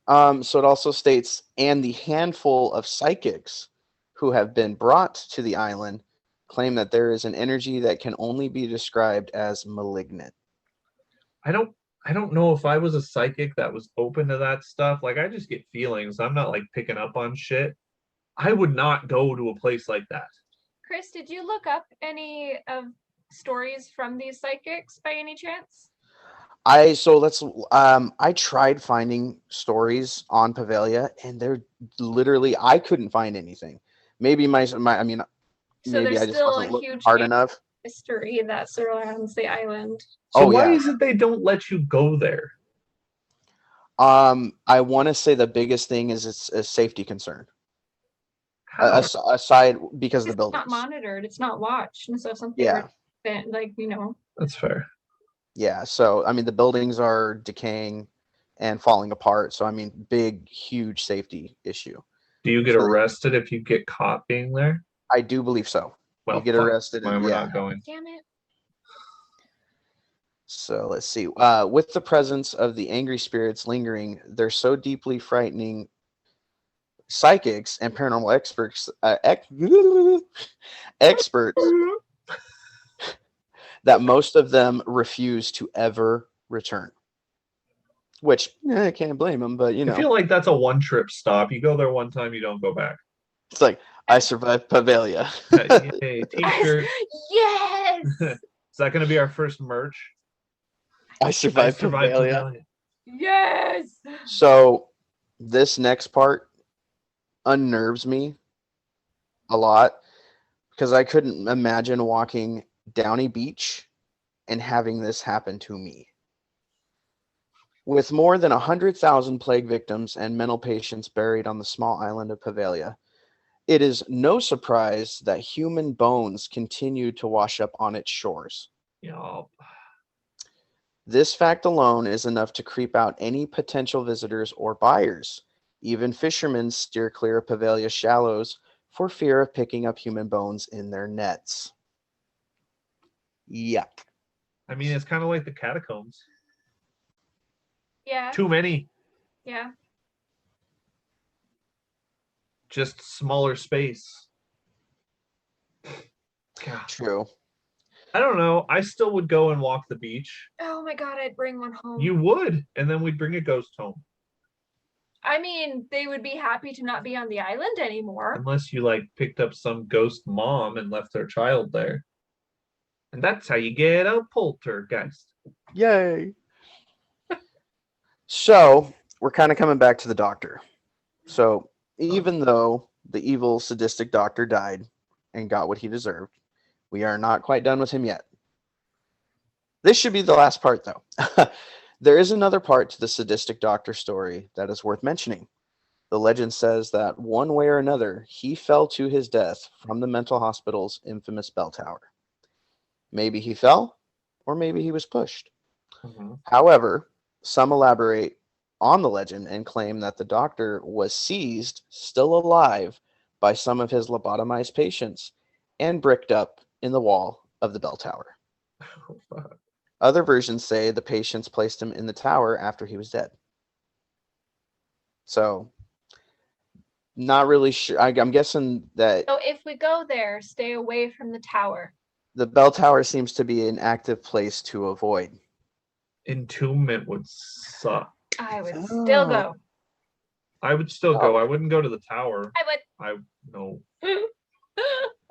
Speaker 4: So it also states, and the handful of psychics who have been brought to the island claim that there is an energy that can only be described as malignant.
Speaker 3: I don't know if I was a psychic that was open to that stuff. Like I just get feelings. I'm not like picking up on shit. I would not go to a place like that.
Speaker 1: Chris, did you look up any of stories from these psychics by any chance?
Speaker 4: I tried finding stories on Poveglia, and they're literally I couldn't find anything. Maybe I mean
Speaker 1: So
Speaker 4: maybe
Speaker 1: there's
Speaker 4: I just
Speaker 1: still
Speaker 4: wasn't
Speaker 1: a
Speaker 4: looking
Speaker 1: huge
Speaker 4: hard enough.
Speaker 1: history that surrounds the island.
Speaker 3: So
Speaker 4: Oh,
Speaker 3: why
Speaker 4: yeah.
Speaker 3: is it they don't let you go there?
Speaker 4: I want to say the biggest thing is it's a safety concern.
Speaker 3: How?
Speaker 4: Aside because of the
Speaker 1: It's
Speaker 4: buildings.
Speaker 1: not monitored. It's not watched. And so if something
Speaker 4: Yeah.
Speaker 1: were bent, like,
Speaker 3: That's fair.
Speaker 4: Yeah, so I mean the buildings are decaying and falling apart. So I mean big, huge safety issue.
Speaker 3: Do you get
Speaker 4: So-
Speaker 3: arrested if you get caught being there?
Speaker 4: I do believe so.
Speaker 3: Well,
Speaker 4: you get
Speaker 3: fuck,
Speaker 4: arrested.
Speaker 3: why we're
Speaker 4: Yeah.
Speaker 3: not going.
Speaker 1: damn it.
Speaker 4: So let's see. With the presence of the angry spirits lingering, they're so deeply frightening. Psychics and paranormal experts, experts, that most of them refuse to ever return. Which I can't blame them, but
Speaker 3: I feel like that's a one-trip stop. You go there one time, you don't go back.
Speaker 4: it's like I survived Poveglia.
Speaker 3: Yay, t-shirt.
Speaker 1: Yes.
Speaker 3: Is that going to be our first merch?
Speaker 4: I survived Poveglia.
Speaker 3: Poveglia.
Speaker 1: Yes.
Speaker 4: So this next part unnerves me a lot because I couldn't imagine walking down a beach and having this happen to me. With more than 100,000 plague victims and mental patients buried on the small island of Poveglia, it is no surprise that human bones continue to wash up on its shores.
Speaker 3: Yup.
Speaker 4: This fact alone is enough to creep out any potential visitors or buyers. Even fishermen steer clear of Poveglia shallows for fear of picking up human bones in their nets. Yuck.
Speaker 3: I mean, it's kind of like the catacombs.
Speaker 1: Yeah.
Speaker 3: Too many.
Speaker 1: Yeah.
Speaker 3: Just smaller space. God.
Speaker 4: True.
Speaker 3: I don't know. I still would go and walk the beach.
Speaker 1: Oh my God, I'd bring one home.
Speaker 3: You would, and then we'd bring a ghost home.
Speaker 1: I mean, they would be happy to not be on the island anymore.
Speaker 3: Unless you like picked up some ghost mom and left their child there. And that's how you get a poltergeist.
Speaker 4: Yay. So we're kind of coming back to the doctor. So even though the evil, sadistic doctor died and got what he deserved. We are not quite done with him yet. This should be the last part, though. There is another part to the sadistic doctor story that is worth mentioning. The legend says that one way or another, he fell to his death from the mental hospital's infamous bell tower. Maybe he fell, or maybe he was pushed. However, some elaborate on the legend and claim that the doctor was seized, still alive, by some of his lobotomized patients and bricked up in the wall of the bell tower. Other versions say the patients placed him in the tower after he was dead. So, not really sure. I'm guessing that
Speaker 1: So if we go there, stay away from the tower.
Speaker 4: the bell tower seems to be an active place to avoid.
Speaker 3: Entombment would suck.
Speaker 1: I would still go.
Speaker 3: I would still go. I wouldn't go to the tower.
Speaker 1: I
Speaker 3: No.
Speaker 1: would.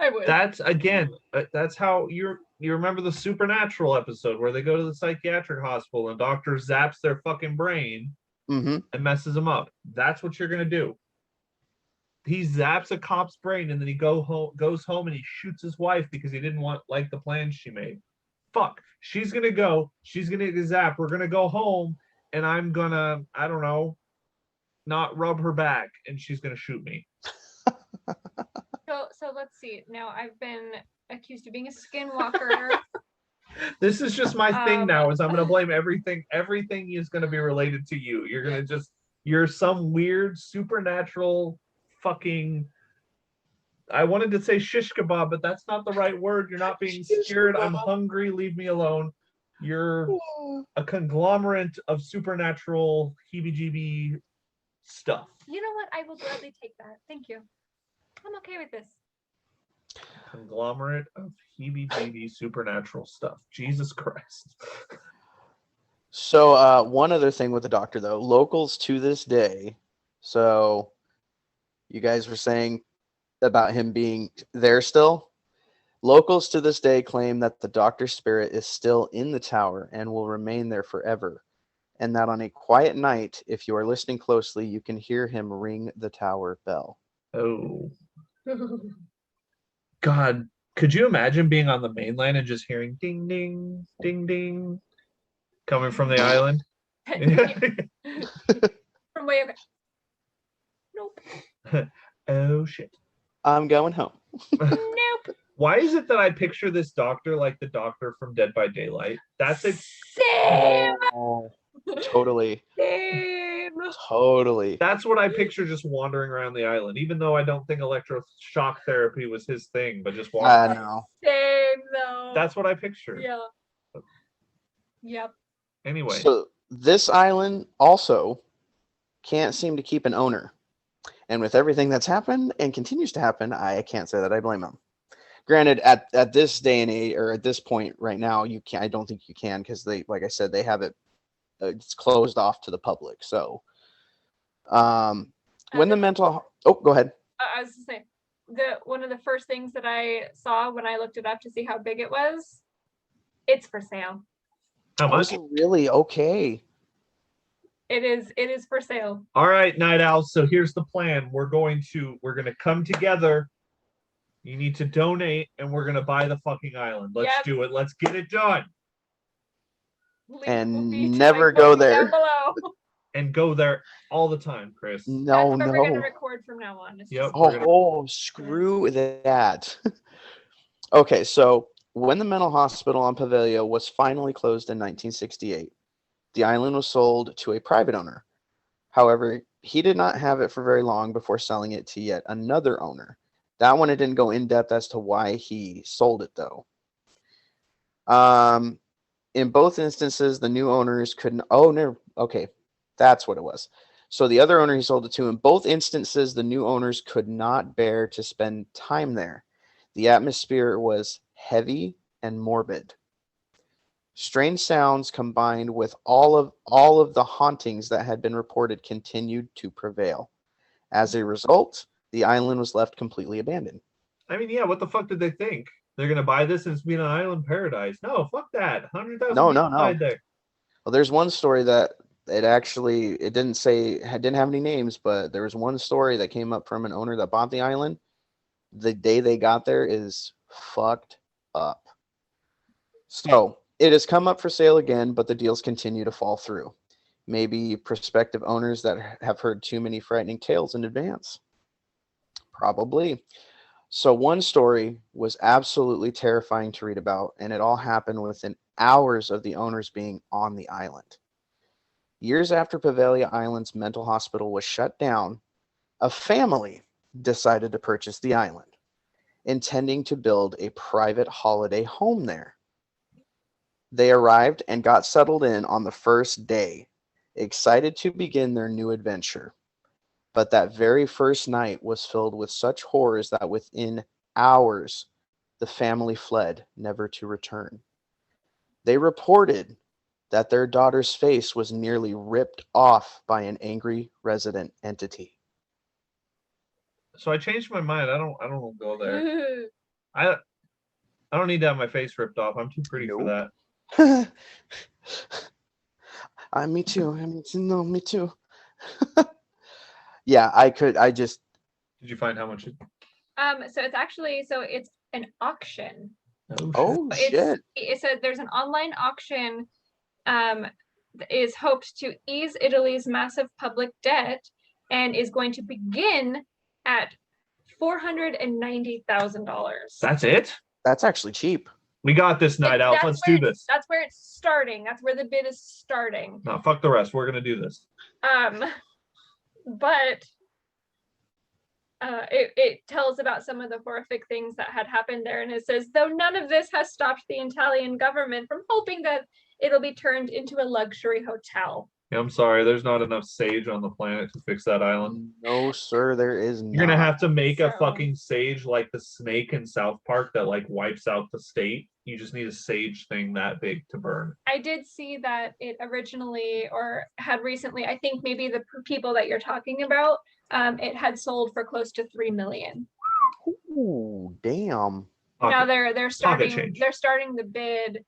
Speaker 1: I would.
Speaker 3: That's again. That's how you remember the Supernatural episode where they go to the psychiatric hospital and doctor zaps their fucking brain
Speaker 4: Mm-hmm.
Speaker 3: and messes them up. That's what you're gonna do. He zaps a cop's brain and then he goes home and he shoots his wife because he didn't like the plans she made. Fuck. She's gonna go. She's gonna get zapped. We're gonna go home and I'm gonna, I don't know, not rub her back and she's gonna shoot me.
Speaker 1: So let's see. Now I've been accused of being a skinwalker.
Speaker 3: This is just my thing now. Is I'm gonna blame everything. Everything is gonna be related to you. You're some weird supernatural fucking. I wanted to say shish kebab, but that's not the right word. You're not being scared. I'm hungry. Leave me alone. You're a conglomerate of supernatural heebie-jeebie stuff.
Speaker 1: You know what? I will gladly take that. Thank you. I'm okay with this.
Speaker 3: Conglomerate of heebie-jeebie supernatural stuff. Jesus Christ.
Speaker 4: So one other thing with the doctor, though, locals to this day. So you guys were saying about him being there still. Locals to this day claim that the doctor's spirit is still in the tower and will remain there forever. And that on a quiet night, if you are listening closely, you can hear him ring the tower bell.
Speaker 3: Oh. God, could you imagine being on the mainland and just hearing ding, ding, ding, ding coming from the island?
Speaker 1: From way over. Nope.
Speaker 3: Oh, shit.
Speaker 4: I'm going home.
Speaker 1: Nope.
Speaker 3: Why is it that I picture this doctor like the doctor from Dead by Daylight? That's it.
Speaker 1: Same.
Speaker 4: Oh, totally.
Speaker 1: Same.
Speaker 4: Totally.
Speaker 3: That's what I picture just wandering around the island, even though I don't think electroshock therapy was his thing, but just
Speaker 4: I
Speaker 3: walking.
Speaker 4: know.
Speaker 1: Same though.
Speaker 3: That's what I picture.
Speaker 1: Yeah. Yep.
Speaker 3: Anyway.
Speaker 4: So this island also can't seem to keep an owner. And with everything that's happened and continues to happen, I can't say that I blame them. Granted, at this day and age, or at this point right now, you can't. I don't think you can because they, like I said, they have it. It's closed off to the public. So, when the mental, go ahead.
Speaker 1: I was just saying, one of the first things that I saw when I looked it up to see how big it was, it's for sale.
Speaker 3: How much?
Speaker 4: Oh, really? Okay.
Speaker 1: It is for sale.
Speaker 3: All right, Night Owl. So here's the plan. We're gonna come together. You need to donate, and we're gonna buy the fucking island. Let's do it. Let's get it done.
Speaker 4: And never go there.
Speaker 3: And go there all the time, Chris.
Speaker 1: That's what we're gonna record from now on.
Speaker 3: Yep.
Speaker 4: Screw that. Okay, so when the mental hospital on Poveglia was finally closed in 1968, the island was sold to a private owner. However, he did not have it for very long before selling it to yet another owner. That one, it didn't go in depth as to why he sold it, though. In both instances, the new owners couldn't. Oh, no. Okay, that's what it was. So the other owner he sold it to, in both instances, the new owners could not bear to spend time there. The atmosphere was heavy and morbid. Strange sounds combined with all of the hauntings that had been reported continued to prevail. As a result, the island was left completely abandoned.
Speaker 3: I mean, yeah, what the fuck did they think? They're gonna buy this and it's being an island paradise? No, fuck that. 100,000
Speaker 4: No.
Speaker 3: died there.
Speaker 4: Well, there's one story that it didn't say, it didn't have any names, but there was one story that came up from an owner that bought the island. The day they got there is fucked up. So it has come up for sale again, but the deals continue to fall through. Maybe prospective owners that have heard too many frightening tales in advance. Probably. So one story was absolutely terrifying to read about, and it all happened within hours of the owners being on the island. Years after Poveglia Island's mental hospital was shut down, a family decided to purchase the island, intending to build a private holiday home there. They arrived and got settled in on the first day, excited to begin their new adventure. But that very first night was filled with such horrors that within hours, the family fled, never to return. They reported that their daughter's face was nearly ripped off by an angry resident entity.
Speaker 3: So I changed my mind. I don't go there. I don't need to have my face ripped off. I'm too pretty for
Speaker 4: Nope.
Speaker 3: that.
Speaker 4: Me too. No, me too. Yeah, I just.
Speaker 3: Did you find how much?
Speaker 1: So it's an auction.
Speaker 4: Oh shit!
Speaker 1: It said there's an online auction that is hoped to ease Italy's massive public debt and is going to begin at $490,000.
Speaker 3: That's it?
Speaker 4: That's actually cheap.
Speaker 3: We got this night out. Let's do this.
Speaker 1: That's where it's starting. That's where the bid is starting.
Speaker 3: No, fuck the rest. We're gonna do this.
Speaker 1: But it tells about some of the horrific things that had happened there, and it says, though none of this has stopped the Italian government from hoping that it'll be turned into a luxury hotel.
Speaker 3: Yeah, I'm sorry. There's not enough sage on the planet to fix that island.
Speaker 4: No, sir, there is not.
Speaker 3: You're gonna have to make a fucking sage like the snake in South Park that like wipes out the state. You just need a sage thing that big to burn.
Speaker 1: I did see that it originally, or had recently, I think maybe the people that you're talking about, it had sold for close to $3 million.
Speaker 4: Ooh, damn.
Speaker 1: Now they're starting the bid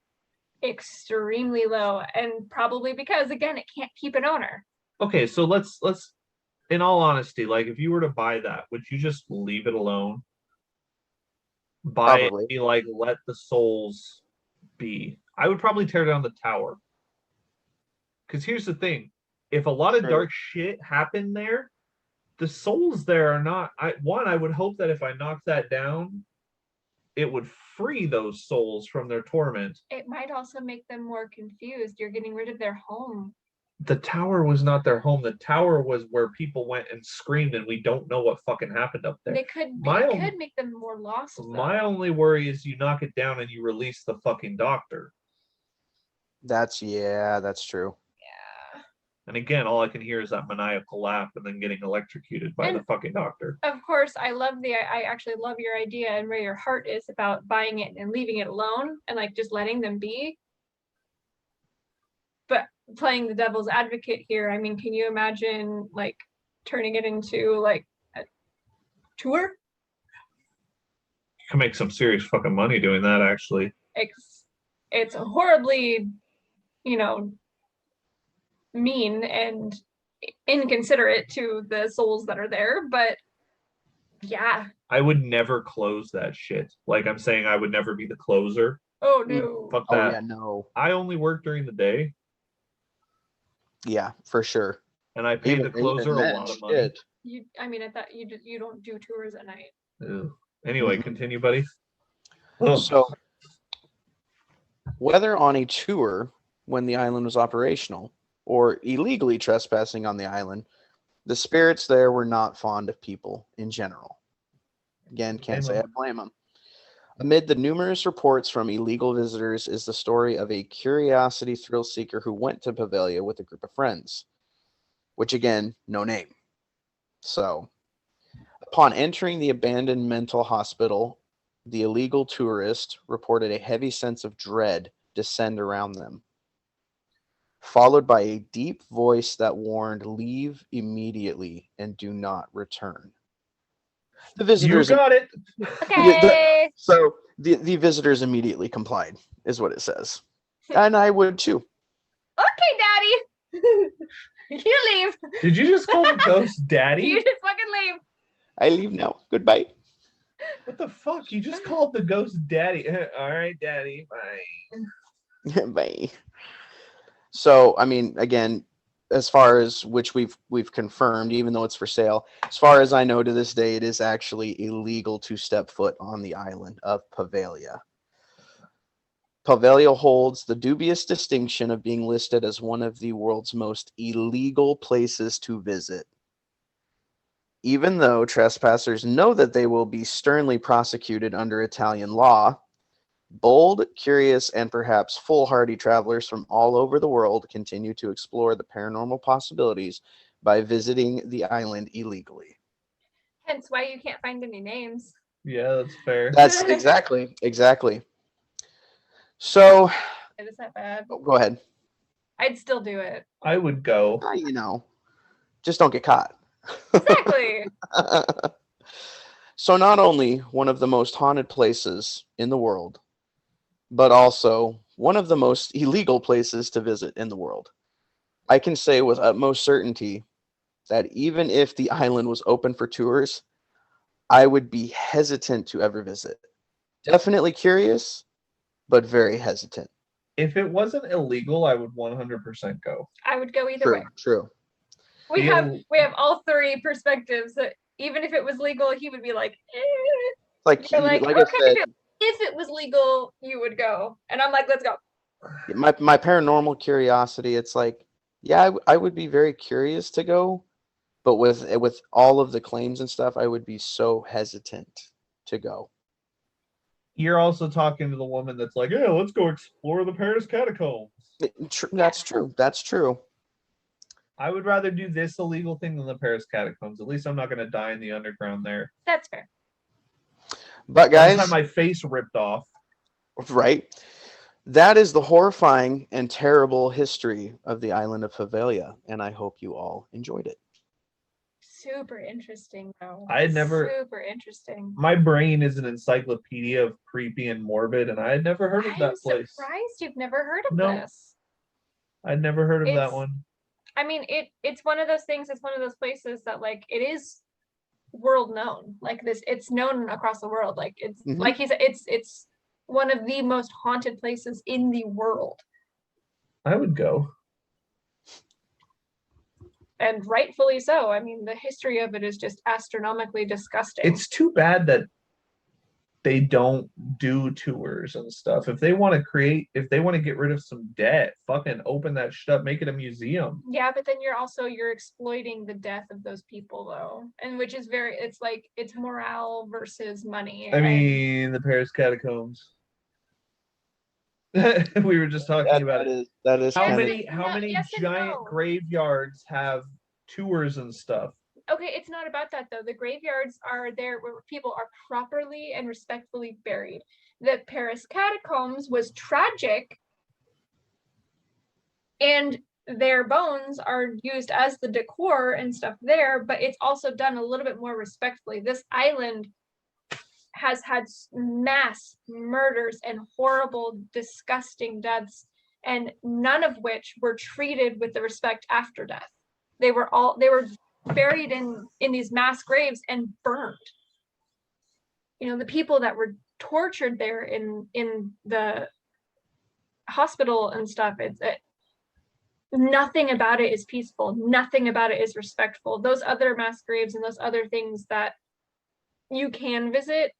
Speaker 1: extremely low, and probably because again it can't keep an owner.
Speaker 3: Okay, so let's in all honesty, like if you were to buy that, would you just leave it alone? Buy
Speaker 4: Probably.
Speaker 3: it, be like, let the souls be. I would probably tear down the tower. Because here's the thing. If a lot of dark shit happened there, the souls there are not. I would hope that if I knocked that down, it would free those souls from their torment.
Speaker 1: It might also make them more confused. You're getting rid of their home.
Speaker 3: The tower was not their home. The tower was where people went and screamed, and we don't know what fucking happened up there.
Speaker 1: It could make them more lost. Though.
Speaker 3: My only worry is you knock it down and you release the fucking doctor.
Speaker 4: That's true.
Speaker 1: Yeah.
Speaker 3: And again, all I can hear is that maniacal laugh and then getting electrocuted by the fucking doctor.
Speaker 1: Of course, I actually love your idea and where your heart is about buying it and leaving it alone and like just letting them be. But playing the devil's advocate here, I mean, can you imagine like turning it into like a tour?
Speaker 3: You can make some serious fucking money doing that, actually.
Speaker 1: It's horribly, mean and inconsiderate to the souls that are there, but yeah.
Speaker 3: I would never close that shit. Like I'm saying, I would never be the closer.
Speaker 1: Oh no.
Speaker 3: Fuck that.
Speaker 4: Oh yeah, no.
Speaker 3: I only work during the day.
Speaker 4: Yeah, for sure.
Speaker 3: And I pay the closer a lot of money.
Speaker 1: At that you don't do tours at night.
Speaker 3: Ew. Anyway, continue, buddy.
Speaker 4: So, whether on a tour when the island was operational or illegally trespassing on the island, the spirits there were not fond of people in general. Again, can't say I blame them. Amid the numerous reports from illegal visitors is the story of a curiosity thrill seeker who went to Poveglia with a group of friends, which again, no name. So, upon entering the abandoned mental hospital, the illegal tourist reported a heavy sense of dread descend around them, followed by a deep voice that warned, "Leave immediately and do not return." The visitors.
Speaker 3: You got it.
Speaker 1: Okay.
Speaker 4: So the visitors immediately complied, is what it says, and I would too.
Speaker 1: Okay, Daddy. You leave.
Speaker 3: Did you just call the ghost
Speaker 1: You
Speaker 3: daddy?
Speaker 1: just fucking leave.
Speaker 4: I leave now. Goodbye.
Speaker 3: What the fuck? You just called the ghost daddy. All right, daddy. Bye.
Speaker 4: Bye. So, I mean, again, as far as which we've confirmed, even though it's for sale, as far as I know to this day, it is actually illegal to step foot on the island of Poveglia. Poveglia holds the dubious distinction of being listed as one of the world's most illegal places to visit. Even though trespassers know that they will be sternly prosecuted under Italian law, bold, curious, and perhaps foolhardy travelers from all over the world continue to explore the paranormal possibilities by visiting the island illegally.
Speaker 1: Hence why you can't find any names.
Speaker 3: Yeah, that's fair.
Speaker 4: That's exactly. So,
Speaker 1: Is that bad?
Speaker 4: go ahead.
Speaker 1: I'd still do it.
Speaker 3: I would go.
Speaker 4: Just don't get caught.
Speaker 1: Exactly.
Speaker 4: So not only one of the most haunted places in the world, but also one of the most illegal places to visit in the world. I can say with utmost certainty that even if the island was open for tours, I would be hesitant to ever visit. Definitely curious, but very hesitant.
Speaker 3: If it wasn't illegal, I would 100% go.
Speaker 1: I would go either way.
Speaker 4: True.
Speaker 1: We have all three perspectives. That even if it was legal, he would be like,
Speaker 4: Like
Speaker 1: You're like,
Speaker 4: I
Speaker 1: okay,
Speaker 4: said,
Speaker 1: if it was legal, you would go. And I'm like, let's go.
Speaker 4: my paranormal curiosity, it's like, yeah, I would be very curious to go, but with all of the claims and stuff, I would be so hesitant to go.
Speaker 3: You're also talking to the woman that's like, yeah, let's go explore the Paris catacombs.
Speaker 4: That's true. That's true.
Speaker 3: I would rather do this illegal thing than the Paris catacombs. At least I'm not going to die in the underground there.
Speaker 1: That's fair.
Speaker 4: But
Speaker 3: I just
Speaker 4: guys,
Speaker 3: had my face ripped off.
Speaker 4: right? That is the horrifying and terrible history of the island of Poveglia, and I hope you all enjoyed it.
Speaker 1: Super interesting, though.
Speaker 3: I had never.
Speaker 1: Super interesting.
Speaker 3: My brain is an encyclopedia of creepy and morbid, and I had never heard of that place.
Speaker 1: I'm surprised you've never heard of
Speaker 3: No.
Speaker 1: this.
Speaker 3: I'd never heard of that one.
Speaker 1: I mean, it's one of those things. It's one of those places that, like, it is world known. Like this, it's known across the world. Like it's like he said, it's one of the most haunted places in the world.
Speaker 3: I would go.
Speaker 1: And rightfully so. I mean, the history of it is just astronomically disgusting.
Speaker 3: It's too bad that they don't do tours and stuff. If they want to get rid of some debt, fucking open that shit up, make it a museum.
Speaker 1: Yeah, but then you're exploiting the death of those people, though, and which is it's like it's morale versus money.
Speaker 3: I mean, the Paris catacombs. We were just talking about it.
Speaker 4: That is
Speaker 3: how many
Speaker 1: yes
Speaker 3: giant graveyards have tours and stuff?
Speaker 1: Okay, it's not about that though. The graveyards are there where people are properly and respectfully buried. The Paris catacombs was tragic, and their bones are used as the decor and stuff there, but it's also done a little bit more respectfully. This island has had mass murders and horrible, disgusting deaths, and none of which were treated with the respect after death. They were buried in these mass graves and burned. You know, the people that were tortured there in the hospital and stuff, nothing about it is peaceful. Nothing about it is respectful. Those other mass graves and those other things that you can visit,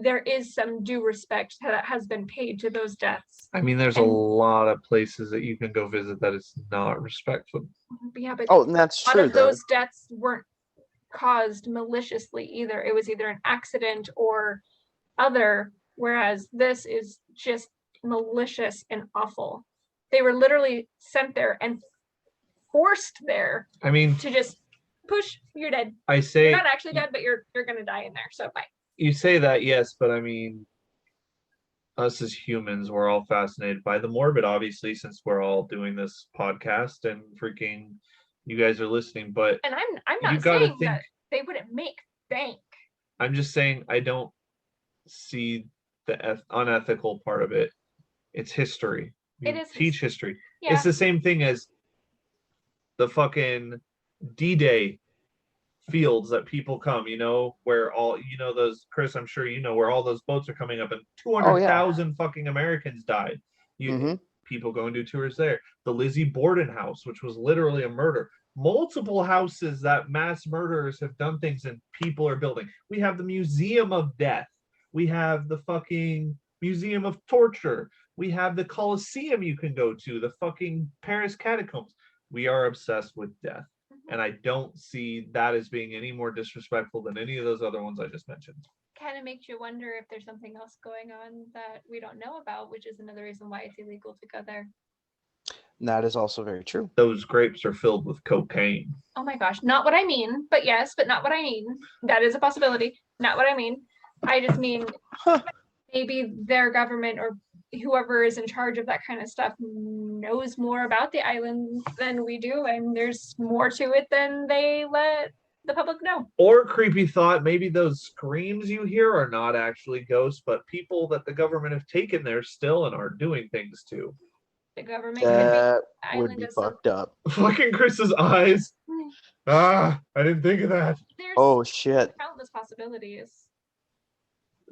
Speaker 1: there is some due respect that has been paid to those deaths.
Speaker 3: I mean, there's a lot of places that you can go visit that is not respectful.
Speaker 1: Yeah, but
Speaker 4: and that's true.
Speaker 1: A lot of those deaths weren't caused maliciously either. It was either an accident or other, whereas this is just malicious and awful. They were literally sent there and forced there.
Speaker 3: I mean,
Speaker 1: to just push, you're dead.
Speaker 3: I say
Speaker 1: you're not actually dead, but you're gonna die in there. So bye.
Speaker 3: You say that, yes, but I mean, us as humans, we're all fascinated by the morbid, obviously, since we're all doing this podcast and freaking you guys are listening. But
Speaker 1: and I'm not saying that they wouldn't make bank.
Speaker 3: I'm just saying I don't see the unethical part of it. It's history.
Speaker 1: It is
Speaker 3: teach history.
Speaker 1: Yeah.
Speaker 3: It's the same thing as the fucking D-Day fields that people come, where all, those, Chris, I'm sure where all those boats are coming up and 200,000 fucking Americans died. People go and do tours there. The Lizzie Borden house, which was literally a murder. Multiple houses that mass murderers have done things and people are building. We have the Museum of Death. We have the fucking Museum of Torture. We have the Colosseum you can go to, the fucking Paris catacombs. We are obsessed with death. And I don't see that as being any more disrespectful than any of those other ones I just mentioned.
Speaker 1: Kind of makes you wonder if there's something else going on that we don't know about, which is another reason why it's illegal to go there.
Speaker 4: That is also very true.
Speaker 3: Those grapes are filled with cocaine.
Speaker 1: Oh my gosh, not what I mean, but yes, but not what I mean. That is a possibility. Not what I mean. I just mean maybe their government or whoever is in charge of that kind of stuff knows more about the island than we do, and there's more to it than they let the public know.
Speaker 3: Or creepy thought, maybe those screams you hear are not actually ghosts, but people that the government have taken there still and are doing things to.
Speaker 1: The government
Speaker 4: That
Speaker 1: could
Speaker 4: would be fucked up.
Speaker 3: Fucking Chris's eyes. I didn't think of that.
Speaker 1: There's
Speaker 4: Oh shit.
Speaker 1: countless possibilities.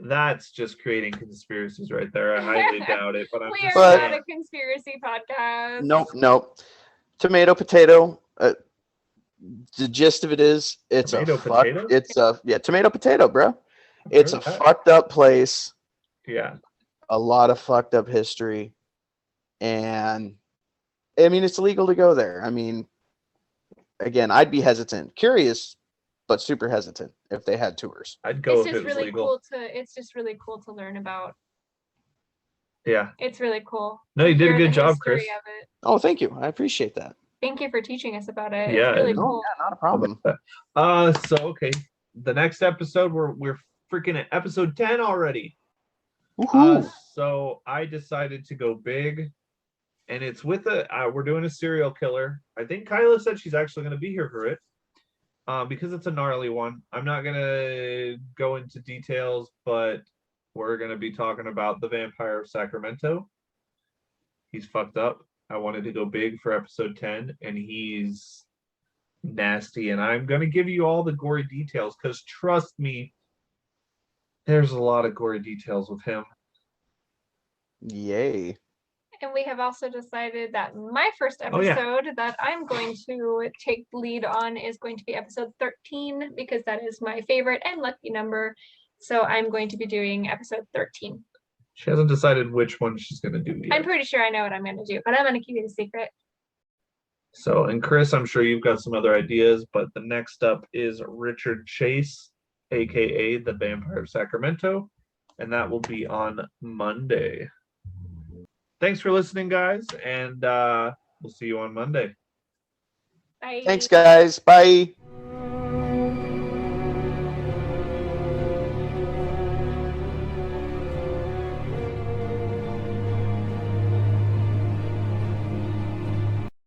Speaker 3: That's just creating conspiracies right there. I highly doubt it, but I'm
Speaker 1: We
Speaker 3: just
Speaker 1: are
Speaker 3: saying.
Speaker 1: not a conspiracy podcast.
Speaker 4: Nope. Tomato potato. The gist of it is, it's
Speaker 3: Tomato
Speaker 4: a fuck.
Speaker 3: potato?
Speaker 4: It's a tomato potato, bro. It's a
Speaker 3: Heard that.
Speaker 4: fucked up place.
Speaker 3: Yeah.
Speaker 4: A lot of fucked up history, and I mean, it's illegal to go there. I mean, again, I'd be hesitant, curious, but super hesitant if they had tours.
Speaker 3: I'd go
Speaker 1: It's
Speaker 3: if
Speaker 1: just
Speaker 3: it was
Speaker 1: really
Speaker 3: legal.
Speaker 1: cool to. It's just really cool to learn about.
Speaker 3: Yeah.
Speaker 1: It's really cool.
Speaker 3: No, you
Speaker 1: to
Speaker 3: did a
Speaker 1: hear
Speaker 3: good
Speaker 1: the
Speaker 3: job,
Speaker 1: history
Speaker 3: Chris.
Speaker 1: of it.
Speaker 4: Oh, thank you. I appreciate that.
Speaker 1: Thank you for teaching us about it.
Speaker 3: Yeah,
Speaker 1: It's really
Speaker 4: No,
Speaker 1: cool.
Speaker 4: yeah, not a problem.
Speaker 3: So okay. The next episode, we're freaking at episode 10 already.
Speaker 4: Woohoo.
Speaker 3: So I decided to go big, and it's with we're doing a serial killer. I think Kyla said she's actually going to be here for it, because it's a gnarly one. I'm not going to go into details, but we're going to be talking about the Vampire of Sacramento. He's fucked up. I wanted to go big for episode 10, and he's nasty. And I'm going to give you all the gory details, because trust me, there's a lot of gory details with him.
Speaker 4: Yay.
Speaker 1: And we have also decided that my first
Speaker 3: Oh, yeah.
Speaker 1: episode that I'm going to take the lead on is going to be episode 13, because that is my favorite and lucky number. So I'm going to be doing episode 13.
Speaker 3: She hasn't decided which one she's going to do yet.
Speaker 1: I'm pretty sure I know what I'm going to do, but I'm going to keep it a secret.
Speaker 3: So, and Chris, I'm sure you've got some other ideas, but the next up is Richard Chase, aka the Vampire of Sacramento, and that will be on Monday. Thanks for listening, guys, and we'll see you on Monday.
Speaker 1: Bye.
Speaker 4: Thanks, guys. Bye.